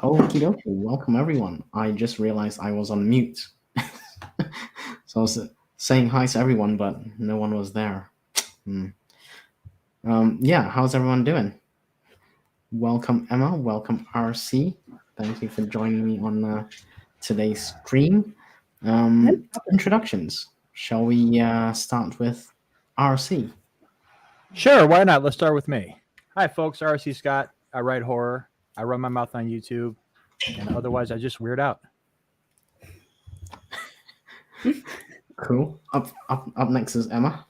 Okie dokie, welcome everyone. I just realized I was on mute. So I was saying hi to everyone, but no one was there. Yeah, how's everyone doing? Welcome Emma, welcome RC. Thank you for joining me on today's stream. Introductions. Shall we start with RC? Sure, why not? Let's start with me. Hi folks, RC Scott. I write horror. I run my mouth on YouTube, and otherwise I just weird out. Cool. Up next is Emma.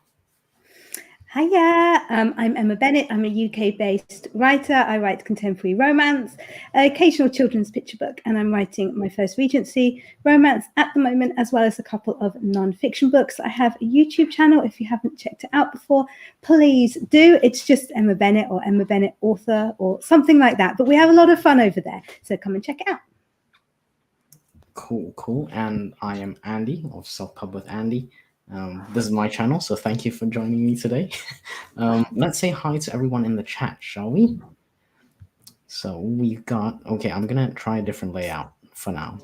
Hiya, I'm Emma Bennett. I'm a UK-based writer. I write contemporary romance, occasional children's picture book, and I'm writing my first Regency romance at the moment, as well as a couple of non-fiction books. I have a YouTube channel. If you haven't checked it out before, please do. It's just Emma Bennett or Emma Bennett Author or something like that. But we have a lot of fun over there, so come and check it out. Cool. And I am Andy of Self-Pub with Andy. This is my channel, so thank you for joining me today. Let's say hi to everyone in the chat, shall we? So we've got, okay, I'm gonna try a different layout for now.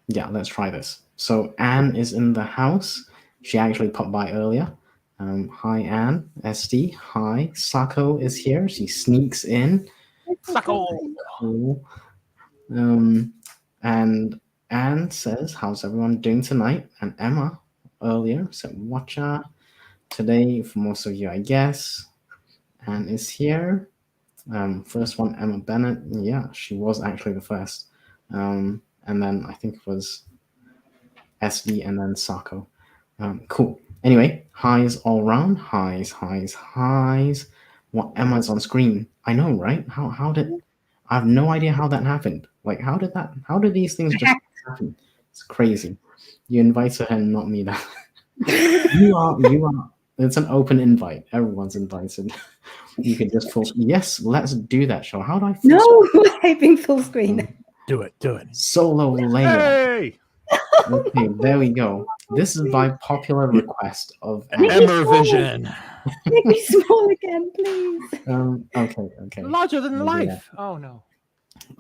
Yeah, let's try this. So Anne is in the house. She actually popped by earlier. Hi, Anne. ST, hi. Sako is here. She sneaks in. Sako! Cool. And Anne says, how's everyone doing tonight? And Emma earlier said, watcha. Today, for most of you, I guess. Anne is here. First one, Emma Bennett. Yeah, she was actually the first. And then I think it was SD and then Sako. Cool. Anyway, highs all round. Highs. What Emma's on screen. I know, right? How did... I have no idea how that happened. Like, how did these things just happen? It's crazy. You invited her and not me. That you are. It's an open invite. Everyone's invited. You can just full. Yes, let's do that. Show. How do I? No, hyping full screen. Do it. Solo layer. Hey! Okay, there we go. This is by popular request of Emma Vision. Make me small again, please. Okay. Larger than life. Oh no.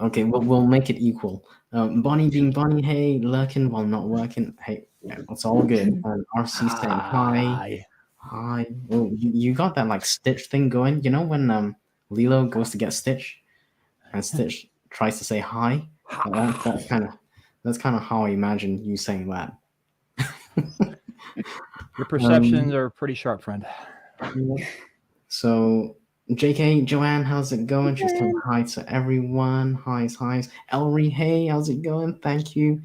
Okay, we'll make it equal. Bonnie being Bonnie, hey, lurking while not working. Hey, yeah, it's all good. And RC saying hi. Oh, you got that like Stitch thing going. You know when Lilo goes to get Stitch, and Stitch tries to say hi. That's kind of how I imagine you saying that. Your perceptions are pretty sharp, friend. So, JK, Joanne, how's it going? She's saying hi to everyone. Highs. Ellery, hey, how's it going? Thank you.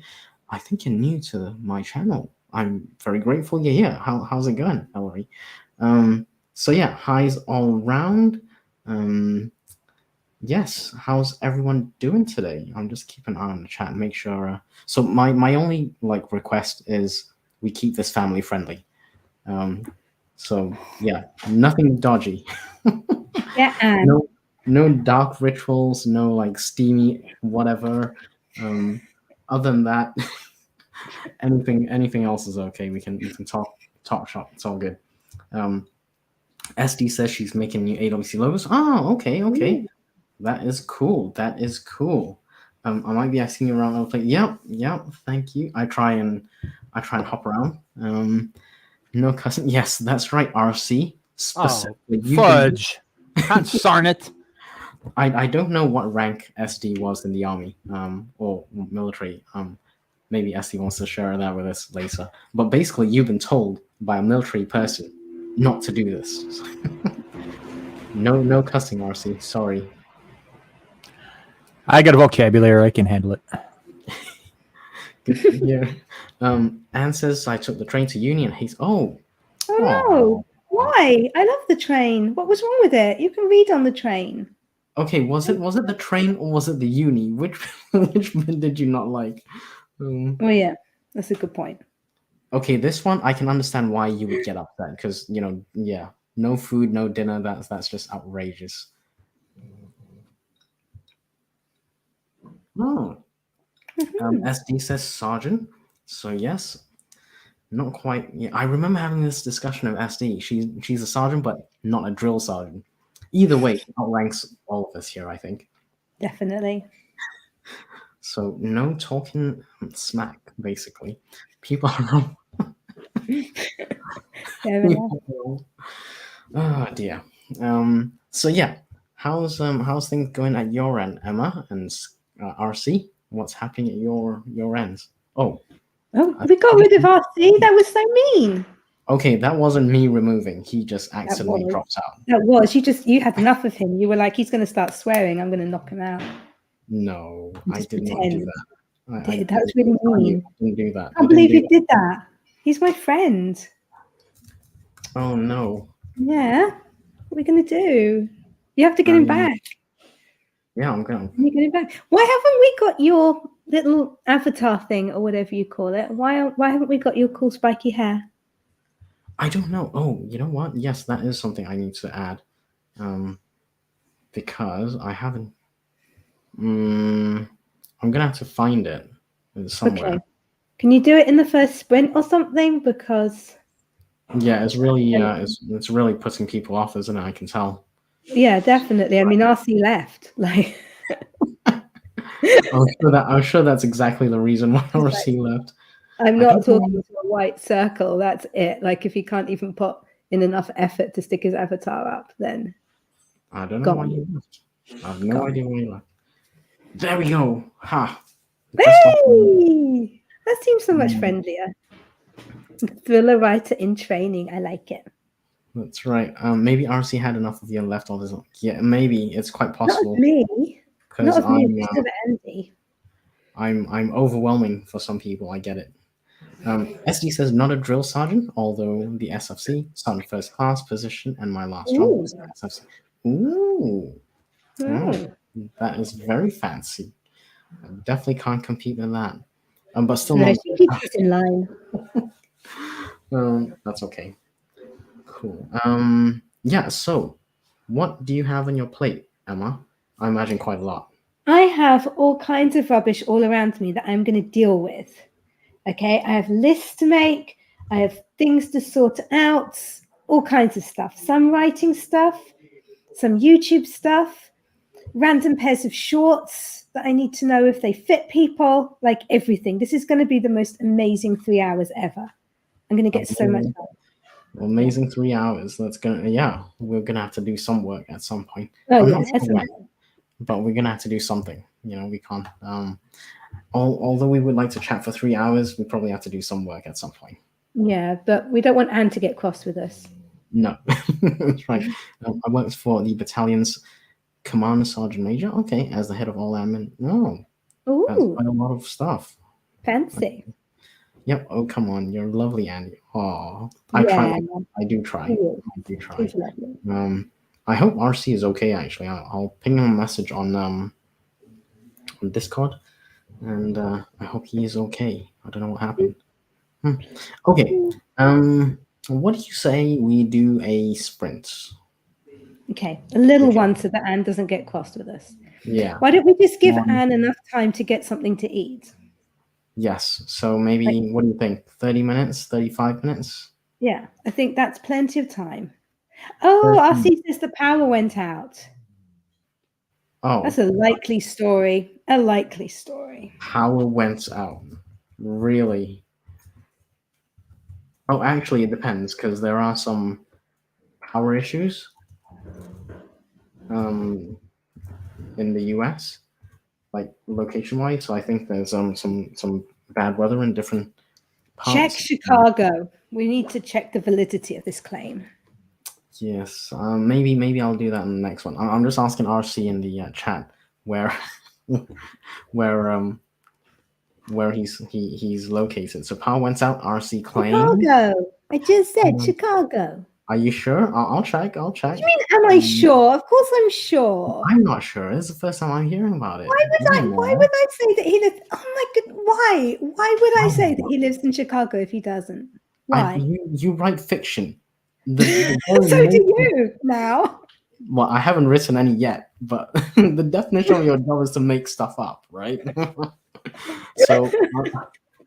I think you're new to my channel. I'm very grateful you're here. How's it going, Ellery? So yeah, highs all round. Yes, how's everyone doing today? I'm just keeping an eye on the chat and make sure. So my only like request is we keep this family friendly. So yeah, nothing dodgy. Yeah, no dark rituals, no like steamy whatever. Other than that, anything else is okay. We can talk shop. It's all good. SD says she's making new AWC logos. Oh, okay. Mm. That is cool. I might be asking you around. I'll play. Yep. Thank you. I try and hop around. No cussing. Yes, that's right. RC. Fudge. Darn it. I don't know what rank SD was in the army, or military. Maybe SD wants to share that with us later. But basically, you've been told by a military person not to do this. No cussing, RC. Sorry. I got a vocabulary. I can handle it. Good to hear. Anne says I took the train to uni and he's Oh no! Why? I love the train. What was wrong with it? You can read on the train. Okay, was it the train or was it the uni? Which bit did you not like? Oh yeah, that's a good point. Okay, this one I can understand why you would get upset because yeah, no food, no dinner. That's just outrageous. Oh, SD says sergeant. So yes, not quite. Yeah, I remember having this discussion of SD. She's a sergeant, but not a drill sergeant. Either way, she outranks all of us here, I think. Definitely. So no talking smack, basically. People are. Fair enough. Oh dear. So yeah, how's things going at your end, Emma and RC? What's happening at your ends? Oh, Oh, we got rid of RC. That was so mean. okay, that wasn't me removing. He just That accidentally was. dropped out. That was. You had enough of him. You were like, he's going to start swearing. I'm going to knock him out. No, I Just did not pretend. do that. That was really mean. I didn't do that. I can't believe you did that. He's my friend. Oh no. Yeah. What are we going to do? You have to get him back. Yeah, I'm going. You get him back. Why haven't we got your little avatar thing or whatever you call it? Why haven't we got your cool spiky hair? I don't know. Oh, you know what? Yes, that is something I need to add. Because I haven't. I'm gonna have to find it somewhere. Okay. Can you do it in the first sprint or something? Because yeah, it's really it's really putting people off, isn't it? I can tell. Yeah, definitely. I mean, RC left. Like, I'm sure that's exactly the reason why RC left. I'm not talking to a white circle. That's it. Like, if he can't even put in enough effort to stick his avatar up, then I don't know why you left. I have no idea why you left. There we go. Ha. Hey! That seems so much friendlier. Thriller writer in training. I like it. That's right. Maybe RC had enough of your leftovers. Yeah, maybe it's quite possible. Not me. Not of me. Just of Andy. I'm overwhelming for some people. I get it. SD says not a drill sergeant, although the SFC, sergeant first class position, and my last job was the SFC. Ooh. Oh, that is very fancy. I definitely can't compete with that. But still, no, she keeps us in line. That's okay. Cool. Yeah. So, what do you have on your plate, Emma? I imagine quite a lot. I have all kinds of rubbish all around me that I'm going to deal with. Okay, I have lists to make. I have things to sort out. All kinds of stuff. Some writing stuff, some YouTube stuff, random pairs of shorts that I need to know if they fit people. Like everything. This is going to be the most amazing 3 hours ever. I'm going to get so much done. Amazing 3 hours. We're gonna have to do some work at some point. Oh, yeah, but we're gonna have to do something. We can't. Although we would like to chat for 3 hours, we probably have to do some work at some point. Yeah, but we don't want Anne to get cross with us. No, that's right. I worked for the battalion's commander sergeant major. Okay, as the head of all admin. Oh, that's quite a lot of stuff. Fancy. Okay. Yep. Oh, come on. You're lovely, Andy. Oh, I try. I do try. I do try. I hope RC is okay, actually. I'll ping him a message on Discord, and I hope he is okay. I don't know what happened. Okay. What do you say we do a sprint? Okay, a little one so that Anne doesn't get cross with us. Yeah. Why don't we just give Anne enough time to get something to eat? Yes. So maybe, what do you think? 30 minutes, 35 minutes? Yeah, I think that's plenty of time. Oh, RC says the power went out. Oh. That's a likely story. A likely story. Power went out. Really? Oh, actually, it depends, because there are some power issues in the US, like location-wise. So I think there's some bad weather in different parts. Check Chicago. We need to check the validity of this claim. Yes, maybe I'll do that in the next one. I'm just asking RC in the chat where where he's located. So power went out. RC claimed. Chicago. I just said Um, Chicago. Are you sure? I'll check. I'll check. You mean, am I sure? Of course I'm sure. I'm not sure. This is the first time I'm hearing about it. Why would I say that he lives? Oh my god, why? Why would I say that he lives in Chicago if he doesn't? Why? You write fiction. The So do you now. well, I haven't written any yet, but the definition of your job is to make stuff up, right? So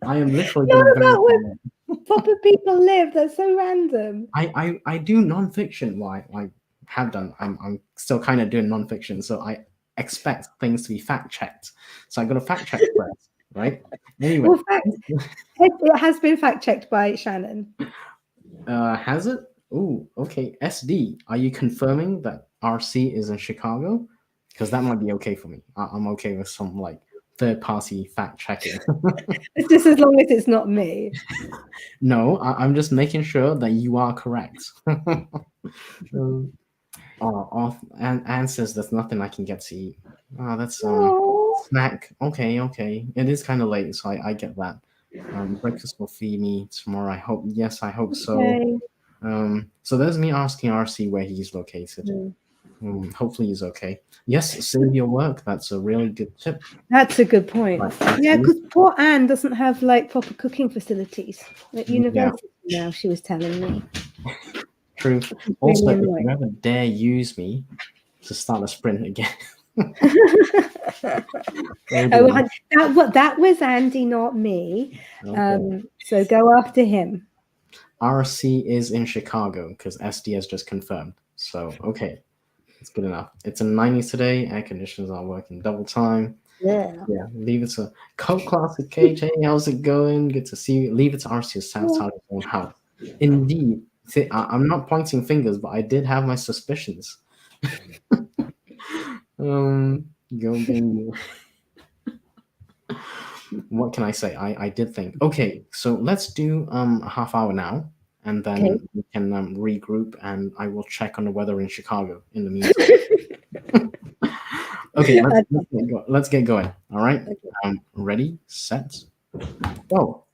I am literally Not going to about verify where it. proper people live. That's so random. I do nonfiction. Well, I have done. I'm still kind of doing nonfiction, so I expect things to be fact checked. So I got to fact check first, right? Anyway, Well, it has been fact checked by Shannon. has it? Oh, okay. SD, are you confirming that RC is in Chicago? Because that might be okay for me. I'm okay with some like third party fact checking. It's just as long as it's not me. No, I'm just making sure that you are correct. And answers, there's nothing I can get to eat. Oh, that's Oh, snack. Okay. It is kind of late, so I get that. Breakfast will feed me tomorrow. I hope. Yes, I hope so. okay. So there's me asking RC where he's located. Hopefully he's okay. Yes, save your work. That's a really good tip. That's a good point. Right, Yeah, because poor Anne doesn't have like proper cooking facilities at university now, she was telling me. True. Also, if you ever dare use me to start a sprint again. That was Andy, not me. Okay. So go after him. RC is in Chicago because SD has just confirmed. So okay, it's good enough. It's in 90s today. Air conditioners are working double time. Yeah. Leave it to Cult Classic Cage. Hey, how's it going? Good to see you. Leave it to RC to sabotage his own house. Indeed. See, I'm not pointing fingers, but I did have my suspicions. Go game. What can I say? I did think. Okay, so let's do a half hour now, and then we can regroup, and I will check on the weather in Chicago in the meantime. Okay, let's get going. All right. Ready, set, go.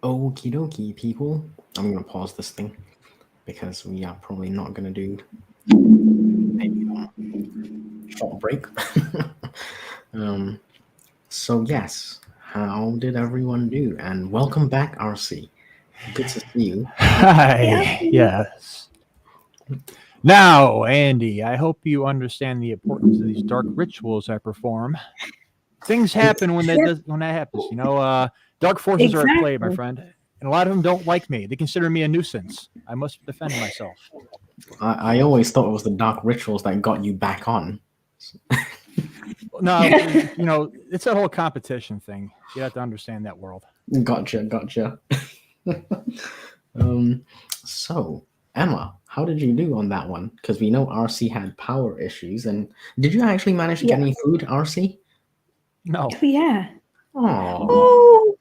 Okie dokie, people. I'm gonna pause this thing because we are probably not gonna do a short break. So yes, how did everyone do? And welcome back, RC. Good to see you. Hi. Yes. Now, Andy, I hope you understand the importance of these dark rituals I perform. Things happen when that happens. Dark forces are at play, my Exactly. friend, and a lot of them don't like me. They consider me a nuisance. I must defend myself. I always thought it was the dark rituals that got you back on. No, it's a whole competition thing. You have to understand that world. Gotcha. So Emma, how did you do on that one? Because we know RC had power issues, and did you actually manage to get any food, RC? No, Oh, yeah. Oh, Oh,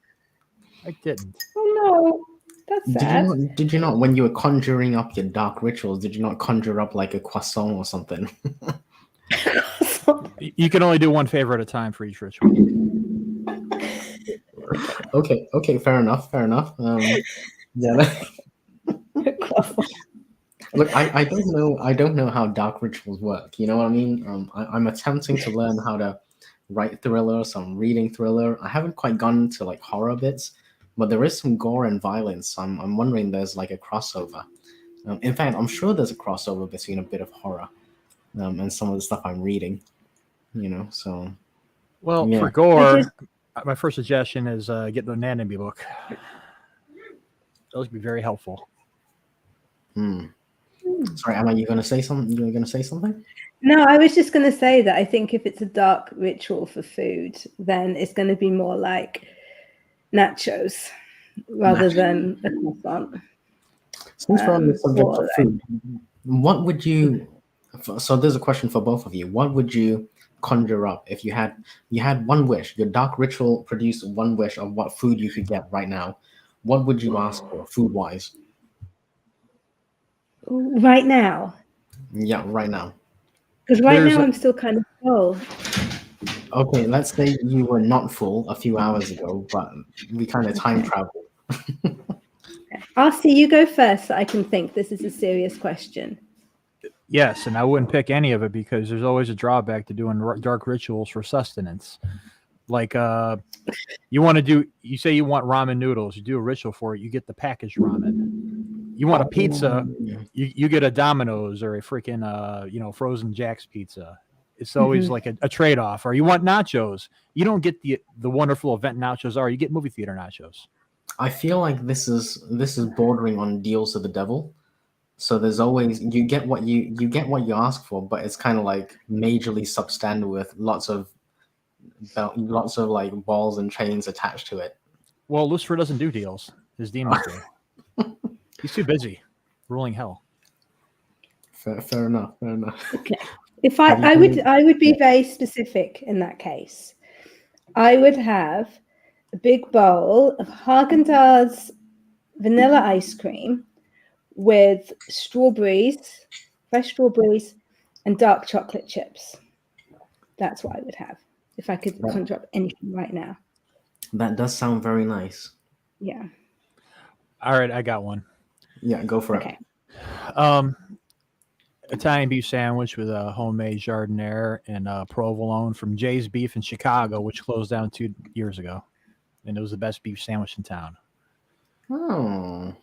I didn't. no. That's sad. did you not when you were conjuring up your dark rituals? Did you not conjure up like a croissant or something? You can only do one favor at a time for each ritual. Okay, fair enough. Yeah. Look, I don't know how dark rituals work. You know what I mean? I'm attempting to learn how to write thriller, so I'm reading thriller. I haven't quite gone to like horror bits, but there is some gore and violence. So I'm wondering there's like a crossover. In fact, I'm sure there's a crossover between a bit of horror and some of the stuff I'm reading. So Well, yeah. for gore, my first suggestion is get the anatomy book. Those would be very helpful. Sorry, Emma, you were going to say something? No, I was just going to say that I think if it's a dark ritual for food, then it's going to be more like nachos rather than a croissant. Since we're on the subject of food, what would you? So there's a question for both of you. What would you conjure up if you had one wish? Your dark ritual produced one wish of what food you could get right now. What would you ask for, food-wise? Right now? Yeah, right now. Because now I'm still kind of full. Okay, let's say you were not full a few hours ago, but we kind of time travel. RC, you go first so I can think. This is a serious question. Yes, and I wouldn't pick any of it because there's always a drawback to doing dark rituals for sustenance. Like you say you want ramen noodles, you do a ritual for it, you get the packaged ramen. You want a pizza, you get a Domino's or a freaking frozen Jack's pizza. It's always like a trade-off. Or you want nachos, you don't get the wonderful event nachos are, you get movie theater nachos. I feel like this is bordering on deals of the devil. So there's always you get what you ask for, but it's kind of like majorly substandard with lots of like balls and chains attached to it. Well, Lucifer doesn't do deals. His demons do. He's too busy ruling hell. Fair enough. Okay. If I would be very specific in that case. I would have a big bowl of Haagen-Dazs vanilla ice cream with strawberries, fresh strawberries, and dark chocolate chips. That's what I would have if I could conjure up anything right now. That does sound very nice. Yeah. All right, I got one. Yeah, go for it. Italian beef sandwich with a homemade jardiniere and provolone from Jay's Beef in Chicago, which closed down 2 years ago. And it was the best beef sandwich in town. Oh.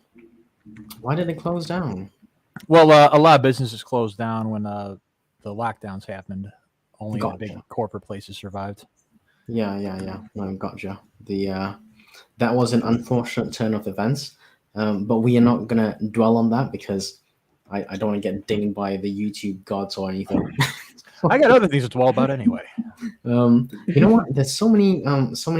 Why did it close down? Well, a lot of businesses closed down when the lockdowns happened. Only the big corporate places survived. Yeah. No, gotcha. That was an unfortunate turn of events, but we are not gonna dwell on that because I don't want to get dinged by the YouTube gods or anything. I got other things to dwell about anyway. You know what? There's so many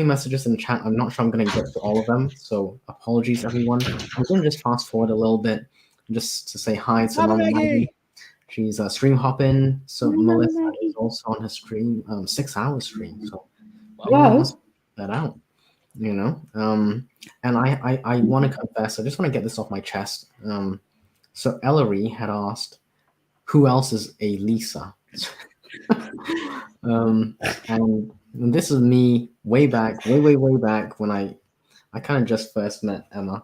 messages in the chat. I'm not sure I'm going to get to all of them. So apologies, everyone. I'm going to just fast forward a little bit just to say hi to Mama Maggie. She's stream hopping. So Melissa is also on her stream, 6 hours stream. So that out. And I want to confess. I just want to get this off my chest. So Ellery had asked, "Who else is a Lisa?" And this is me way back when I I kind of just first met Emma,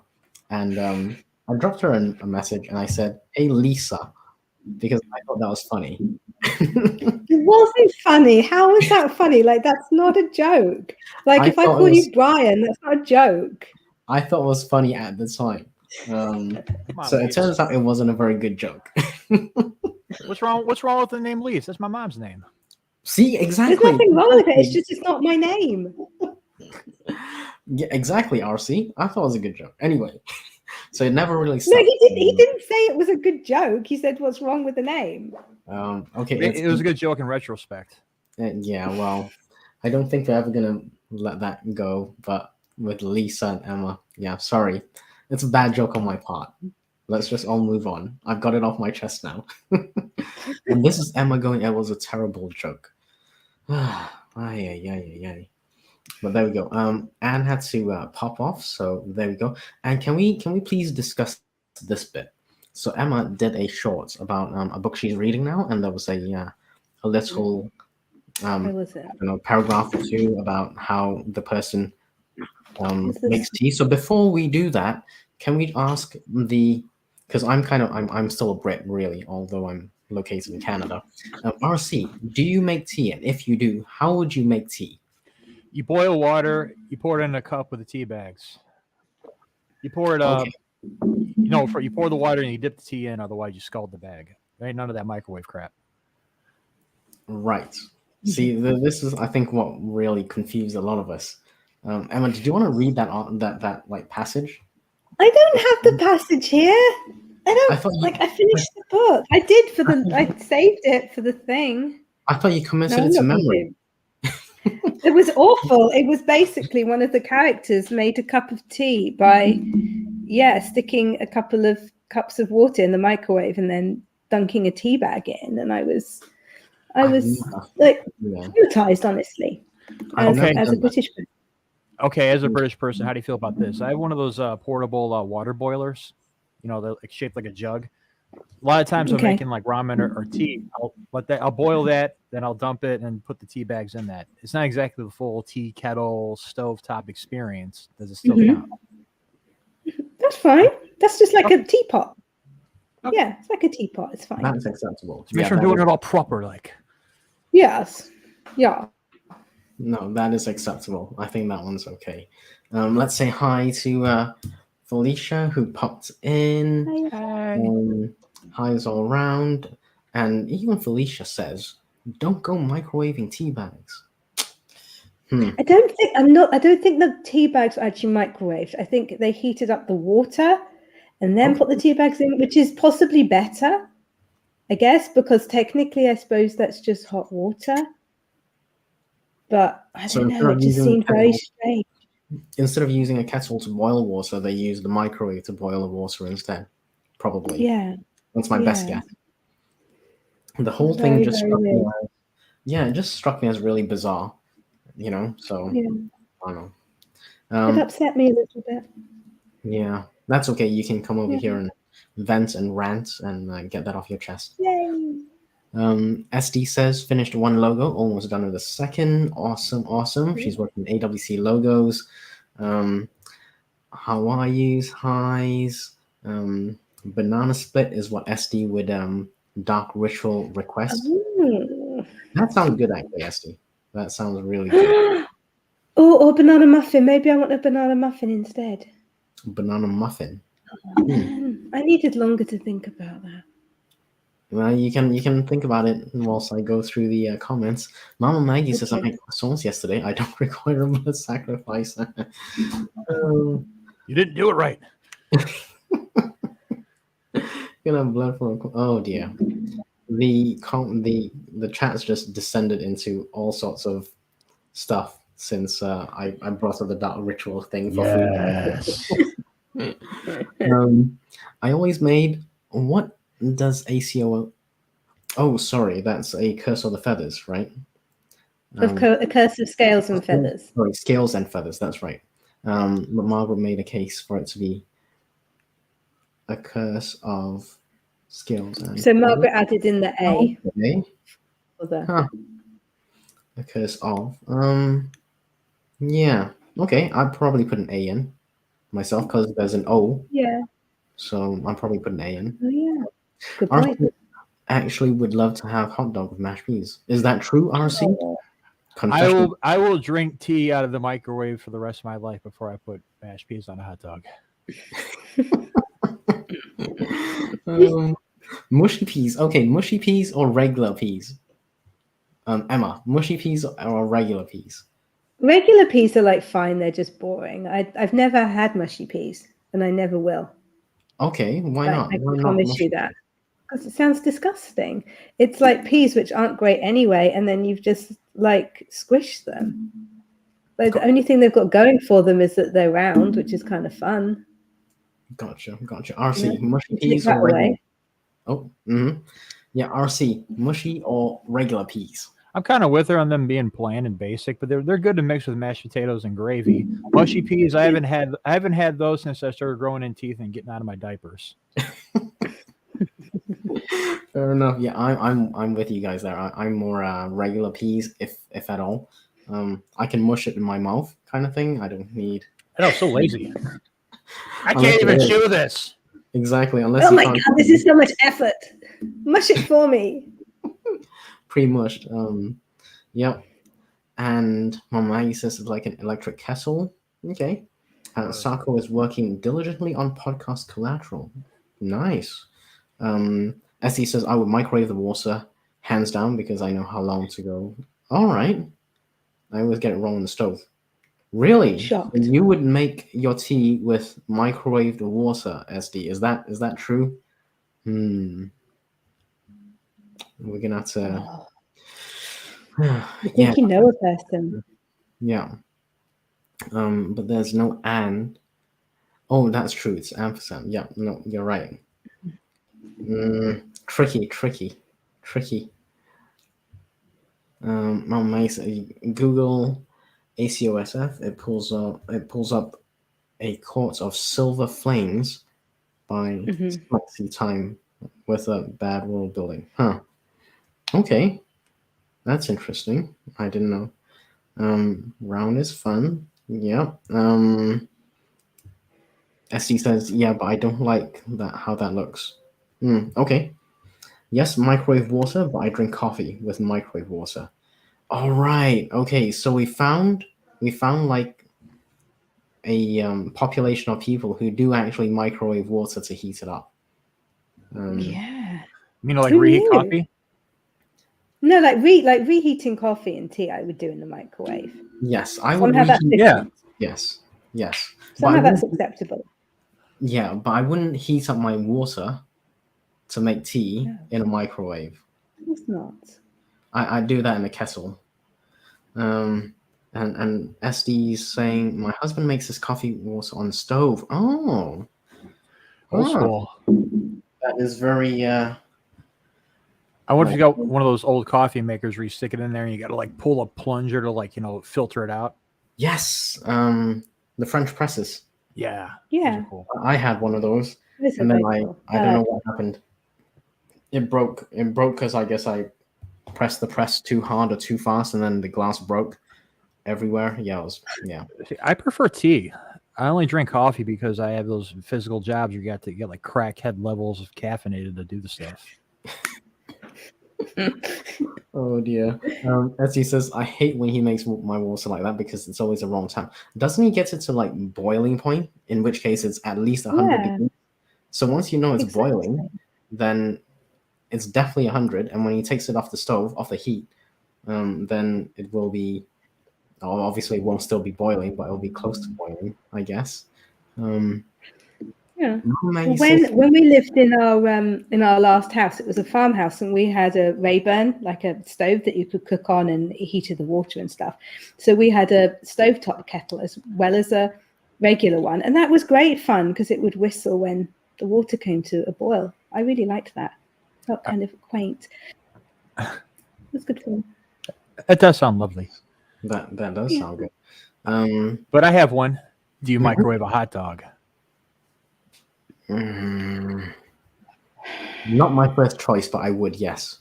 and I dropped her a message, and I said, "Hey, Lisa," because I thought that was funny. It wasn't funny. How was that funny? Like, that's not a joke. Like, if I thought it call was- you Brian, that's not a joke. I thought it was funny at the time. Come on, So it Lise. turns out it wasn't a very good joke. What's wrong with the name Lise? That's my mom's name. See, There's exactly. nothing wrong with it. It's just it's not my name. Yeah, exactly, RC. I thought it was a good joke. Anyway, so it never really No, stuck. he didn't say it was a good joke. He said, "What's wrong with the name?" Okay, It was a good joke in retrospect. yeah, well, I don't think they're ever gonna let that go. But with Lisa and Emma, yeah, sorry, it's a bad joke on my part. Let's just all move on. I've got it off my chest now. And this is Emma going, "It was a terrible joke." Ay. But there we go. Anne had to pop off, so there we go. And can we please discuss this bit? So Emma did a short about a book she's reading now, and there was a little Where was it? paragraph or two about how the person Is this- makes tea. So before we do that, can we ask because I'm still a Brit really, although I'm located in Canada. RC, do you make tea? And if you do, how would you make tea? You boil water, you pour it in a cup with the tea bags. You pour it Okay. you pour the water and you dip the tea in, otherwise you scald the bag. There ain't none of that microwave crap. Right. See, this is I think what really confused a lot of us. Emma, did you want to read that like passage? I don't have the passage here. I don't I thought you- I finished the book. I did I saved it for the thing. I thought you committed No, it to I'm not memory. It was awful. It was basically one of the characters made a cup of tea by, sticking a couple of cups of water in the microwave and then dunking a tea bag in. And I was like Yeah. traumatized, honestly, I've never as a done that. British person. Okay, as a British person, how do you feel about this? I have one of those portable water boilers. They're shaped like a jug. A lot of times I'm Okay. making like ramen or tea. I'll boil that, then I'll dump it and put the tea bags in that. It's not exactly the full tea kettle stovetop experience. Does it still count? That's fine. That's just like a teapot. Okay. Yeah, it's like a teapot. It's fine. That's acceptable. Just make sure I'm doing it all proper, like. Yes. Yeah. No, that is acceptable. I think that one's okay. Let's say hi to Felicia, who popped in. Hi's all around. And even Felicia says, "Don't go microwaving tea bags." I don't think the tea bags were actually microwaved. I think they heated up the water and then put the tea bags in, which is possibly better, I guess, because technically I suppose that's just hot water. But I So don't instead know, of it just using seemed very kettle- strange. Instead of using a kettle to boil water, they use the microwave to boil the water instead. Probably. Yeah. That's my best Yeah. guess. The whole Very, thing just very struck me weird. it just struck me as really bizarre. So Yeah. I don't It know. upset me a little bit. Yeah, that's okay. You can come over Yeah. here and vent and rant and get that off your chest. Yay. SD says finished one logo, almost done with the second. Awesome. She's working with AWC logos. Hawaii's, highs. Banana split is what SD would dark ritual request. Ooh. That sounds good, actually, SD. That sounds really good. Or banana muffin. Maybe I want a banana muffin instead. Banana muffin. Man, I needed longer to think about that. Well, you can think about it whilst I go through the comments. Mama Maggie says I Okay. made croissants yesterday. I don't require a blood sacrifice. You didn't do it right. Gonna have blood for oh dear. The chat's just descended into all sorts of stuff since I brought up the dark ritual thing for food. I always made what does ACO? Oh, sorry, that's a curse of the feathers, right? A curse of scales and feathers. Sorry, scales and feathers. That's right. But Margaret made a case for it to be a curse of scales and. So Margaret added in the A. Okay. For the... Huh. A curse of. Yeah. Okay, I'd probably put an A in. myself because there's an O, Yeah. so I'm probably putting A in. Oh, yeah. Good RC point. actually would love to have hot dog with mashed peas. Is that true, RC? Oh, Confession. I will drink tea out of the microwave for the rest of my life before I put mashed peas on a hot dog. Mushy peas. Okay, mushy peas or regular peas? Emma, mushy peas or regular peas? regular peas are like fine. They're just boring. I've never had mushy peas, and I never will. Okay, why Like, not? I Why can not promise you mushy that peas? because it sounds disgusting. It's like peas which aren't great anyway, and then you've just like squished them. But the only thing they've got going for them is that they're round, which is kind of fun. Gotcha. You know, RC, mushy you take peas that or regular? away. Oh, mm-hmm. Yeah, RC, mushy or regular peas? I'm kind of with her on them being bland and basic, but they're good to mix with mashed potatoes and gravy. Mushy peas, I haven't had those since I started growing in teeth and getting out of my diapers. Fair enough. Yeah, I'm with you guys there. I'm more regular peas, if at all. I can mush it in my mouth, kind of thing. I don't need. I know, so lazy. I Unless can't it even is. chew this. Exactly, unless Oh you my can't god, this is so much effort. Mush it for me. pre-mushed. Yep. And Mama says it's like an electric kettle. Okay. Sako is working diligently on podcast collateral. Nice. Essie says I would microwave the water, hands down, because I know how long to go. All right. I always get it wrong on the stove. Really? Shocked. You would make your tea with microwaved water, SD. Is that true? We're gonna have to. Oh, I Yeah, think you know a person. yeah. But there's no and. Oh, that's true. It's ampersand. Yeah, no, you're right. Tricky. Google ACOSF. It pulls up a quote of Silver Flames by Flexi Time with a bad world building. Huh. Okay, that's interesting. I didn't know. Round is fun. Yeah. SD says, yeah, but I don't like that how that looks. Okay. Yes, microwave water, but I drink coffee with microwave water. All right. Okay. So we found like a population of people who do actually microwave water to heat it up. Yeah. You know, like Who reheat knew? coffee? No, like reheating coffee and tea, I would do in the microwave. Yes, I would Somehow that's reheat. different. Yes. But Somehow that's acceptable. but I wouldn't heat up my water to make tea No, in a microwave. it's not. I do that in a kettle. And SD's saying my husband makes his coffee water on the stove. Oh, Old huh. school. That is very I wonder if you got one of those old coffee makers where you stick it in there and you got to like pull a plunger to like, filter it out. yes. The French presses. Yeah. Yeah. Those are cool. I had one of those, Those are and then very cool. I don't know what happened. It broke. It broke because I guess I pressed the press too hard or too fast, and then the glass broke everywhere. Yeah, See, I prefer tea. I only drink coffee because I have those physical jobs where you got to get like crackhead levels of caffeinated to do the stuff. Oh dear. As he says, I hate when he makes my water like that because it's always the wrong time. Doesn't he get it to like boiling point? In which case, it's at least 100 Yeah. degrees. So once you know it's Exactly. boiling, then it's definitely 100. And when he takes it off the stove, off the heat, then it will be. Obviously, it won't still be boiling, but it'll be close to boiling, I guess. Yeah. Maggie When says, we lived in our last house, it was a farmhouse, and we had a Rayburn, like a stove that you could cook on, and it heated the water and stuff. So we had a stovetop kettle as well as a regular one, and that was great fun because it would whistle when the water came to a boil. I really liked that. Felt kind of quaint. It was good fun. It does sound lovely. that does sound good. But I have one. Do you microwave a hot dog? Not my first choice, but I would, yes.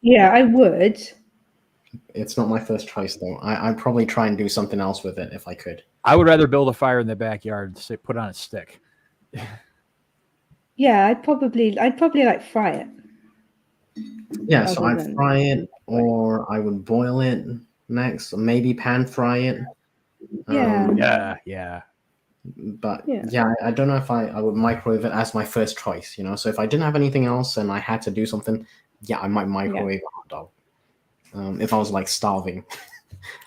Yeah, I would. It's not my first choice though. I'd probably try and do something else with it if I could. I would rather build a fire in the backyard and put on a stick. Yeah, I'd probably like fry it. Yeah, so Other I'd than- fry it, or I would boil it next, or maybe pan fry it. Yeah. Yeah. But Yeah. yeah, I don't know if I would microwave it as my first choice, you know. So if I didn't have anything else and I had to do something, yeah, I might microwave a hot dog. If I was like starving.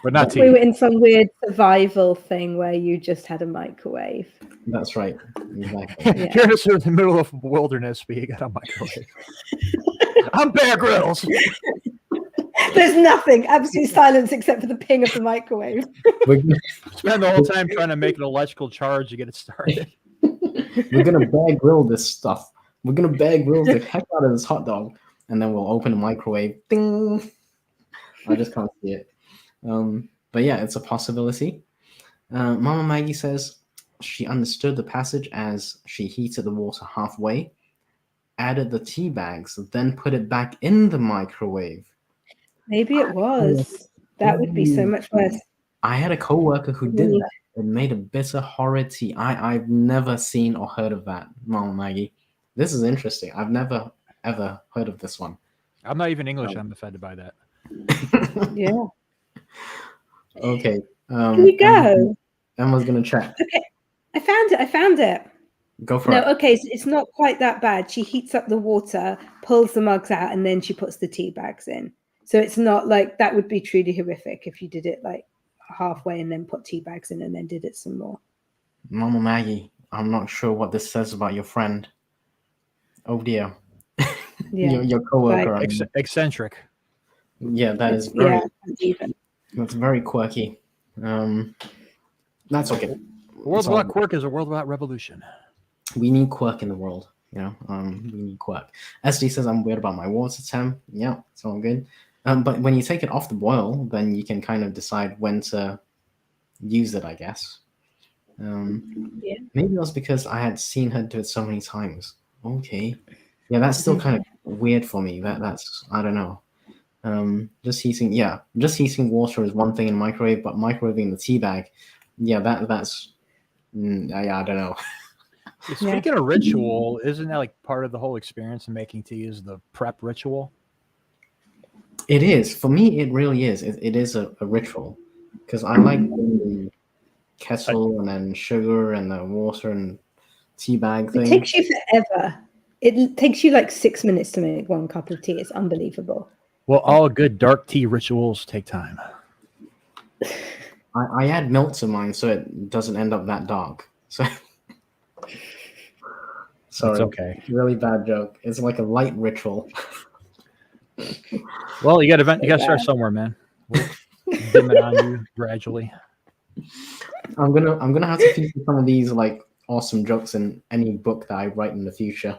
But not We were to in some weird survival thing where you just had a microwave. That's right. Exactly. Yeah. You're just in the middle of wilderness, but you got a microwave. I'm Bear Grylls. There's nothing, absolute silence except for the ping of the microwave. We're gonna, Spend the whole time trying to make an electrical charge to get it started. we're gonna Bear Grill this stuff. We're gonna Bear Grill the heck out of this hot dog, and then we'll open the microwave. Ding! I just can't see it. But yeah, it's a possibility. Mama Maggie says she understood the passage as she heated the water halfway, added the tea bags, then put it back in the microwave. Maybe it was. That would be so much worse. I had a coworker who did that. It made a bitter, horrid tea. I've never seen or heard of that, Mama Maggie. This is interesting. I've never, ever heard of this one. I'm not even English. I'm offended by that. Yeah. Okay. Can you go? Emma's going to check. Okay. I found it. Go for No, it. okay, so it's not quite that bad. She heats up the water, pulls the mugs out, and then she puts the tea bags in. So it's not like that would be truly horrific if you did it like halfway and then put tea bags in and then did it some more. Mama Maggie, I'm not sure what this says about your friend. Oh dear. Yeah. your coworker. Right. Eccentric. Yeah, that is very even. that's very quirky. That's okay. A world without quirk is a world without revolution. We need quirk in the world, you know. We need quirk. SD says I'm weird about my water temp. Yeah, it's all good. But when you take it off the boil, then you can kind of decide when to use it, I guess. Maybe it was because I had seen her do it so many times. Okay. Yeah, that's still kind of weird for me. That's I don't know. Just heating water is one thing in microwave, but microwaving the tea bag, yeah, that's I don't know. Speaking of ritual, isn't that like part of the whole experience of making tea is the prep ritual? It is. For me, it really is. It is a ritual because I like the kettle and then sugar and the water and tea bag thing. It takes you forever. It takes you like 6 minutes to make one cup of tea. It's unbelievable. Well, all good dark tea rituals take time. I add milk to mine so it doesn't end up that dark. So sorry, it's okay. Really bad joke. It's like a light ritual. Well, you got to start somewhere, man. We'll dim it on you gradually. I'm gonna have to feature some of these like awesome jokes in any book that I write in the future.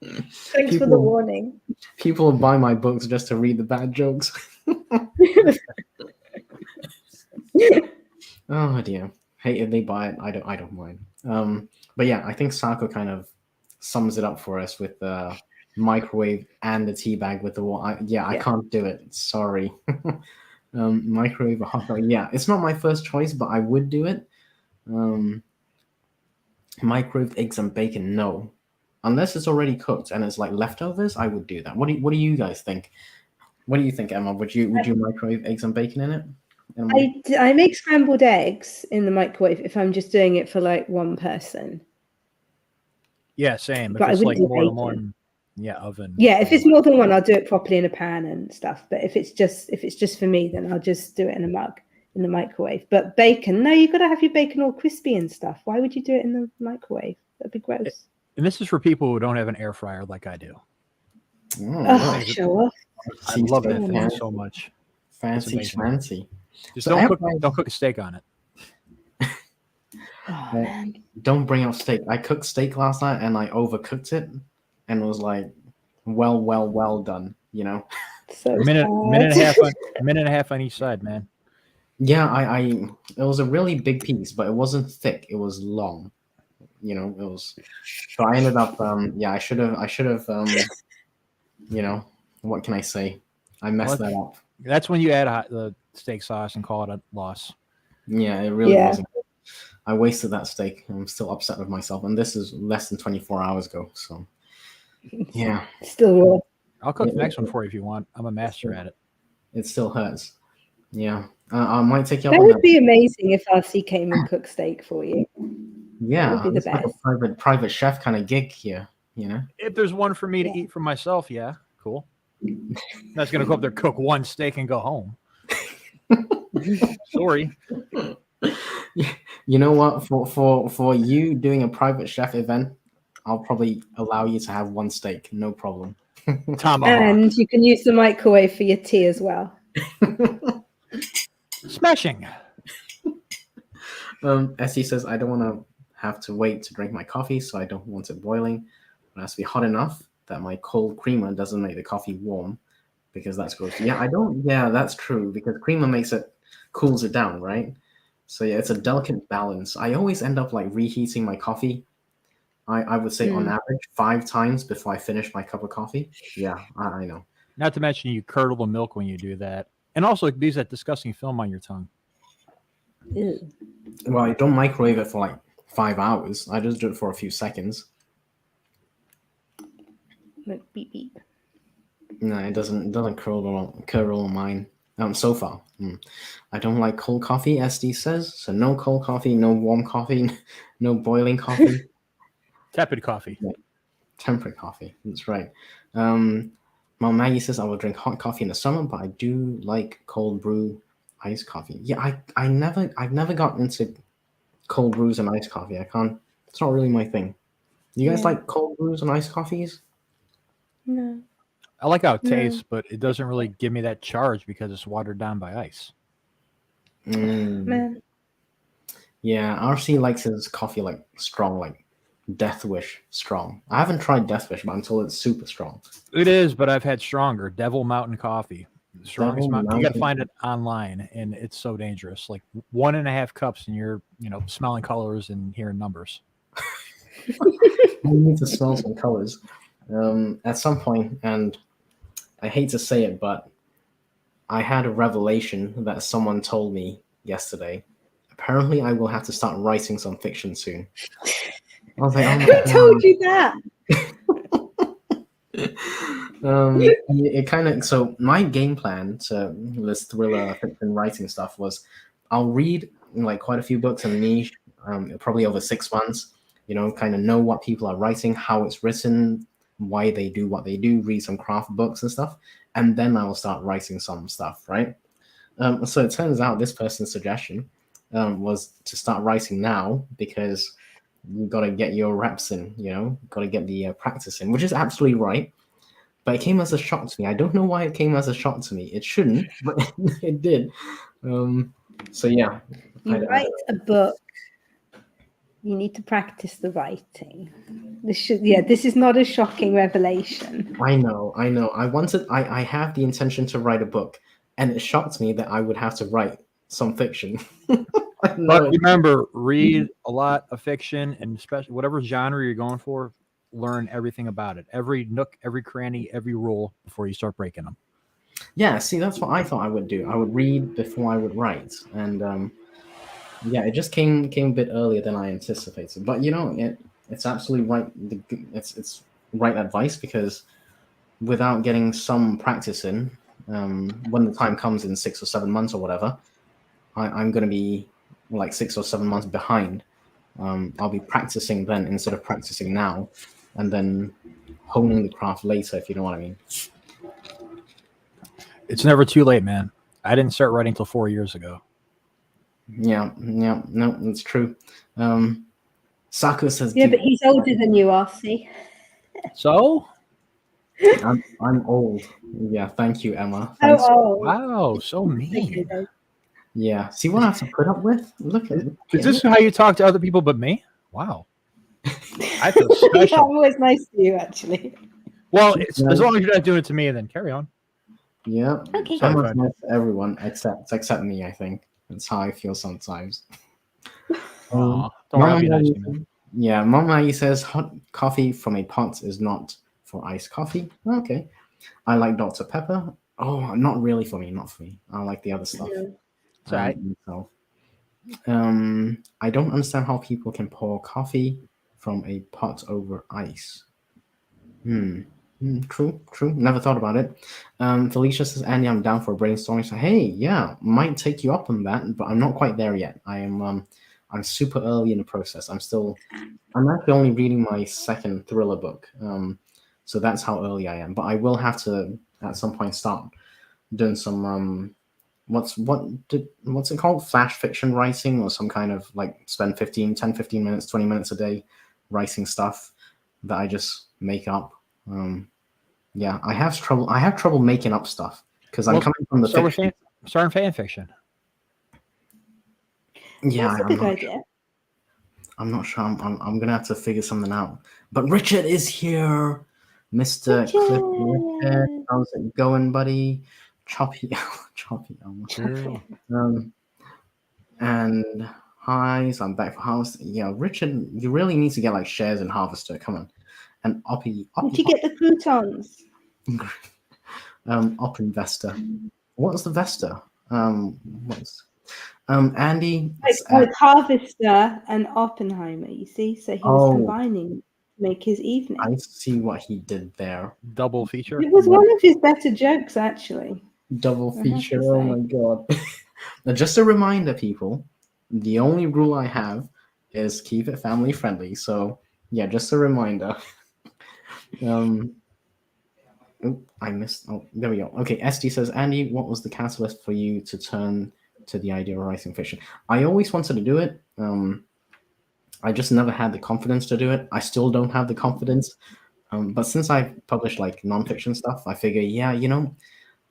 Thanks for the warning. People will buy my books just to read the bad jokes. Oh dear. Hey, if they buy it, I don't mind. But yeah, I think Sako kind of sums it up for us with the microwave and the tea bag with the water. I can't do it. Sorry. Microwave a hot dog. Yeah, it's not my first choice, but I would do it. Microwave eggs and bacon, no. Unless it's already cooked and it's like leftovers, I would do that. What do you guys think? What do you think, Emma? Would you microwave eggs and bacon in it? I make scrambled eggs in the microwave if I'm just doing it for like one person. Yeah, same. But if it's like more bacon. than one, oven. Yeah, if it's more than one, I'll do it properly in a pan and stuff. But if it's just for me, then I'll just do it in a mug in the microwave. But bacon, no, you've got to have your bacon all crispy and stuff. Why would you do it in the microwave? That'd be gross. And this is for people who don't have an air fryer like I do. Oh, show off. I love that thing so much. Fancy. Just So don't cook a steak on it. Don't bring up steak. I cooked steak last night and I overcooked it and was like, well done, you know. So minute and a half on each side, man. Yeah, it was a really big piece, but it wasn't thick. It was long. You know, it was. So I ended up. I should have. You know, what can I say? I messed that up. That's when you add the steak sauce and call it a loss. Yeah, it really Yeah. wasn't. I wasted that steak. I'm still upset with myself, and this is less than 24 hours ago. So yeah, Still raw. I'll cook It- the next it- one for you if you want. I'm a master at it. it still hurts. Yeah, I might take you up That on would that. be amazing if RC came and cooked steak for you. Yeah, would be the it's like a best. private chef kind of gig here. You know. If there's one for me to Yeah. eat for myself, yeah, cool. Not gonna go up there, cook one steak, and go home. Sorry. You know what? For you doing a private chef event, I'll probably allow you to have one steak, no problem. Tomahawk. And you can use the microwave for your tea as well. Smashing. Essie says, I don't want to have to wait to drink my coffee, so I don't want it boiling. It has to be hot enough that my cold creamer doesn't make the coffee warm, because that's gross. Yeah, I don't. Yeah, that's true, because creamer cools it down, right? So yeah, it's a delicate balance. I always end up like reheating my coffee. I would say on average 5 times before I finish my cup of coffee. Yeah, I know. Not to mention you curdle the milk when you do that, and also it leaves that disgusting film on your tongue. Ew. Well, I don't microwave it for like 5 hours. I just do it for a few seconds. Like beep beep. No, it doesn't curdle on mine. So far. I don't like cold coffee, SD says. So no cold coffee, no warm coffee, no boiling coffee. Tepid coffee. Yeah. Temperate coffee. That's right. Mom Maggie says I will drink hot coffee in the summer, but I do like cold brew iced coffee. Yeah, I've never got into cold brews and iced coffee. I can't. It's not really my thing. You guys Yeah. like cold brews and iced coffees? No. I like how it No. tastes, but it doesn't really give me that charge because it's watered down by ice. Man. Yeah, RC likes his coffee like strong, like Death Wish strong. I haven't tried Death Wish, but I'm told it's super strong. It is, but I've had stronger. Devil Mountain Coffee. The strongest Devil mountain. You got to Mountain. find it online, and it's so dangerous. Like 1.5 cups, and you're smelling colors and hearing numbers. I need to smell some colors. At some point, and I hate to say it, but I had a revelation that someone told me yesterday. Apparently, I will have to start writing some fiction soon. I was like, oh my Who told you that? It kind of so my game plan to this thriller fiction writing stuff was I'll read like quite a few books in niche, probably over 6 months. Kind of know what people are writing, how it's written, why they do what they do, read some craft books and stuff, and then I will start writing some stuff, right? So it turns out this person's suggestion was to start writing now because you got to get your reps in, got to get the practice in, which is absolutely right. But it came as a shock to me. I don't know why it came as a shock to me. It shouldn't, but it did. So yeah, You write a book. You need to practice the writing. This is not a shocking revelation. I know. I have the intention to write a book, and it shocked me that I would have to write some fiction. But remember, read a lot of fiction, and especially whatever genre you're going for, learn everything about it. Every nook, every cranny, every rule before you start breaking them. Yeah, see, that's what I thought I would do. I would read before I would write, and yeah, it just came a bit earlier than I anticipated. But it's absolutely right. It's right advice, because without getting some practice in, when the time comes in 6 or 7 months or whatever, I'm going to be like 6 or 7 months behind. I'll be practicing then instead of practicing now, and then honing the craft later, if you know what I mean. It's never too late, man. I didn't start writing until 4 years ago. Yeah, no, that's true. Saku says, Yeah, but he's older than you, RC. So? I'm old. Yeah, thank you, Emma. Oh, Thanks. Wow, so mean. Yeah, see what I have to put up with? Look at it. Is this how you talk to other people but me? Wow. I feel special. I'm always nice to you, actually. Well, as long as you're not doing it to me, then carry on. Yeah. Okay. Emma's nice to everyone except me, I think. That's how I feel sometimes. Don't worry, I'll be nice to you, man. Yeah, Mom Maggie says hot coffee from a pot is not for iced coffee. Okay. I like Dr. Pepper. Oh, not really for me, not for me. I like the other stuff. Yeah. It's all right. So, I don't understand how people can pour coffee from a pot over ice. True, true. Never thought about it. Felicia says, Andy, I'm down for brainstorming. So, hey, yeah, might take you up on that, but I'm not quite there yet. I'm super early in the process. I'm actually only reading my second thriller book. So that's how early I am. But I will have to at some point start doing some what's it called, flash fiction writing, or some kind of like spend 15 minutes, 20 minutes a day writing stuff that I just make up. Yeah, I have trouble making up stuff because I'm Well, coming from the start with fiction. start in fan fiction. Yeah, That's a good idea. I'm not sure. I'm gonna have to figure something out. But Richard is here, Mr. Cliff Richard. Richard. How's it going, buddy? Choppy, choppy. Um, and hi, so I'm back for Harvest. Yeah, Richard, you really need to get like shares in Harvester. Come on, and Did you get the croutons? Op Investor. What's the Vesta? What's Andy? Like Harvester and Oppenheimer, you see? So he was Oh, combining to make his evening. I see what he did there. Double feature. It was one of his better jokes, actually. Double I have feature. to Oh say. my god. Now, just a reminder, people, the only rule I have is keep it family friendly. So yeah, just a reminder. I missed. Oh, there we go. Okay, SD says, Andy, what was the catalyst for you to turn to the idea of writing fiction? I always wanted to do it. I just never had the confidence to do it. I still don't have the confidence. But since I've published like nonfiction stuff, I figure, yeah,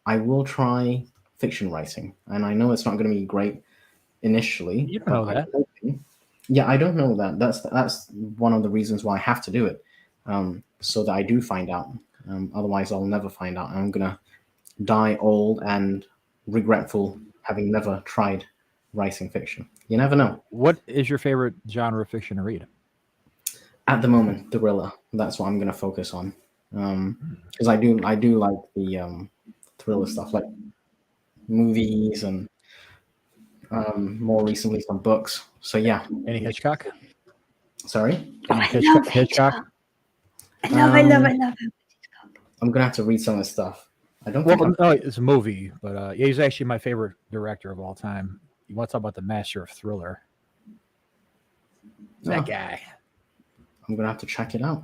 I will try fiction writing, and I know it's not going to be great initially. You don't know that. Yeah, I don't know that. That's one of the reasons why I have to do it, so that I do find out. Otherwise, I'll never find out. I'm gonna die old and regretful having never tried writing fiction. You never know. What is your favorite genre of fiction to read? At the moment, thriller. That's what I'm gonna focus on, because I do like the thriller stuff, like movies and more recently some books. So yeah. Any Hitchcock? Sorry. Any I love Hitchcock? I love it. I'm gonna have to read some of the stuff. I don't Well, think no, it's a movie, but yeah, he's actually my favorite director of all time. You want to talk about the master of thriller? That guy. I'm gonna have to check it out.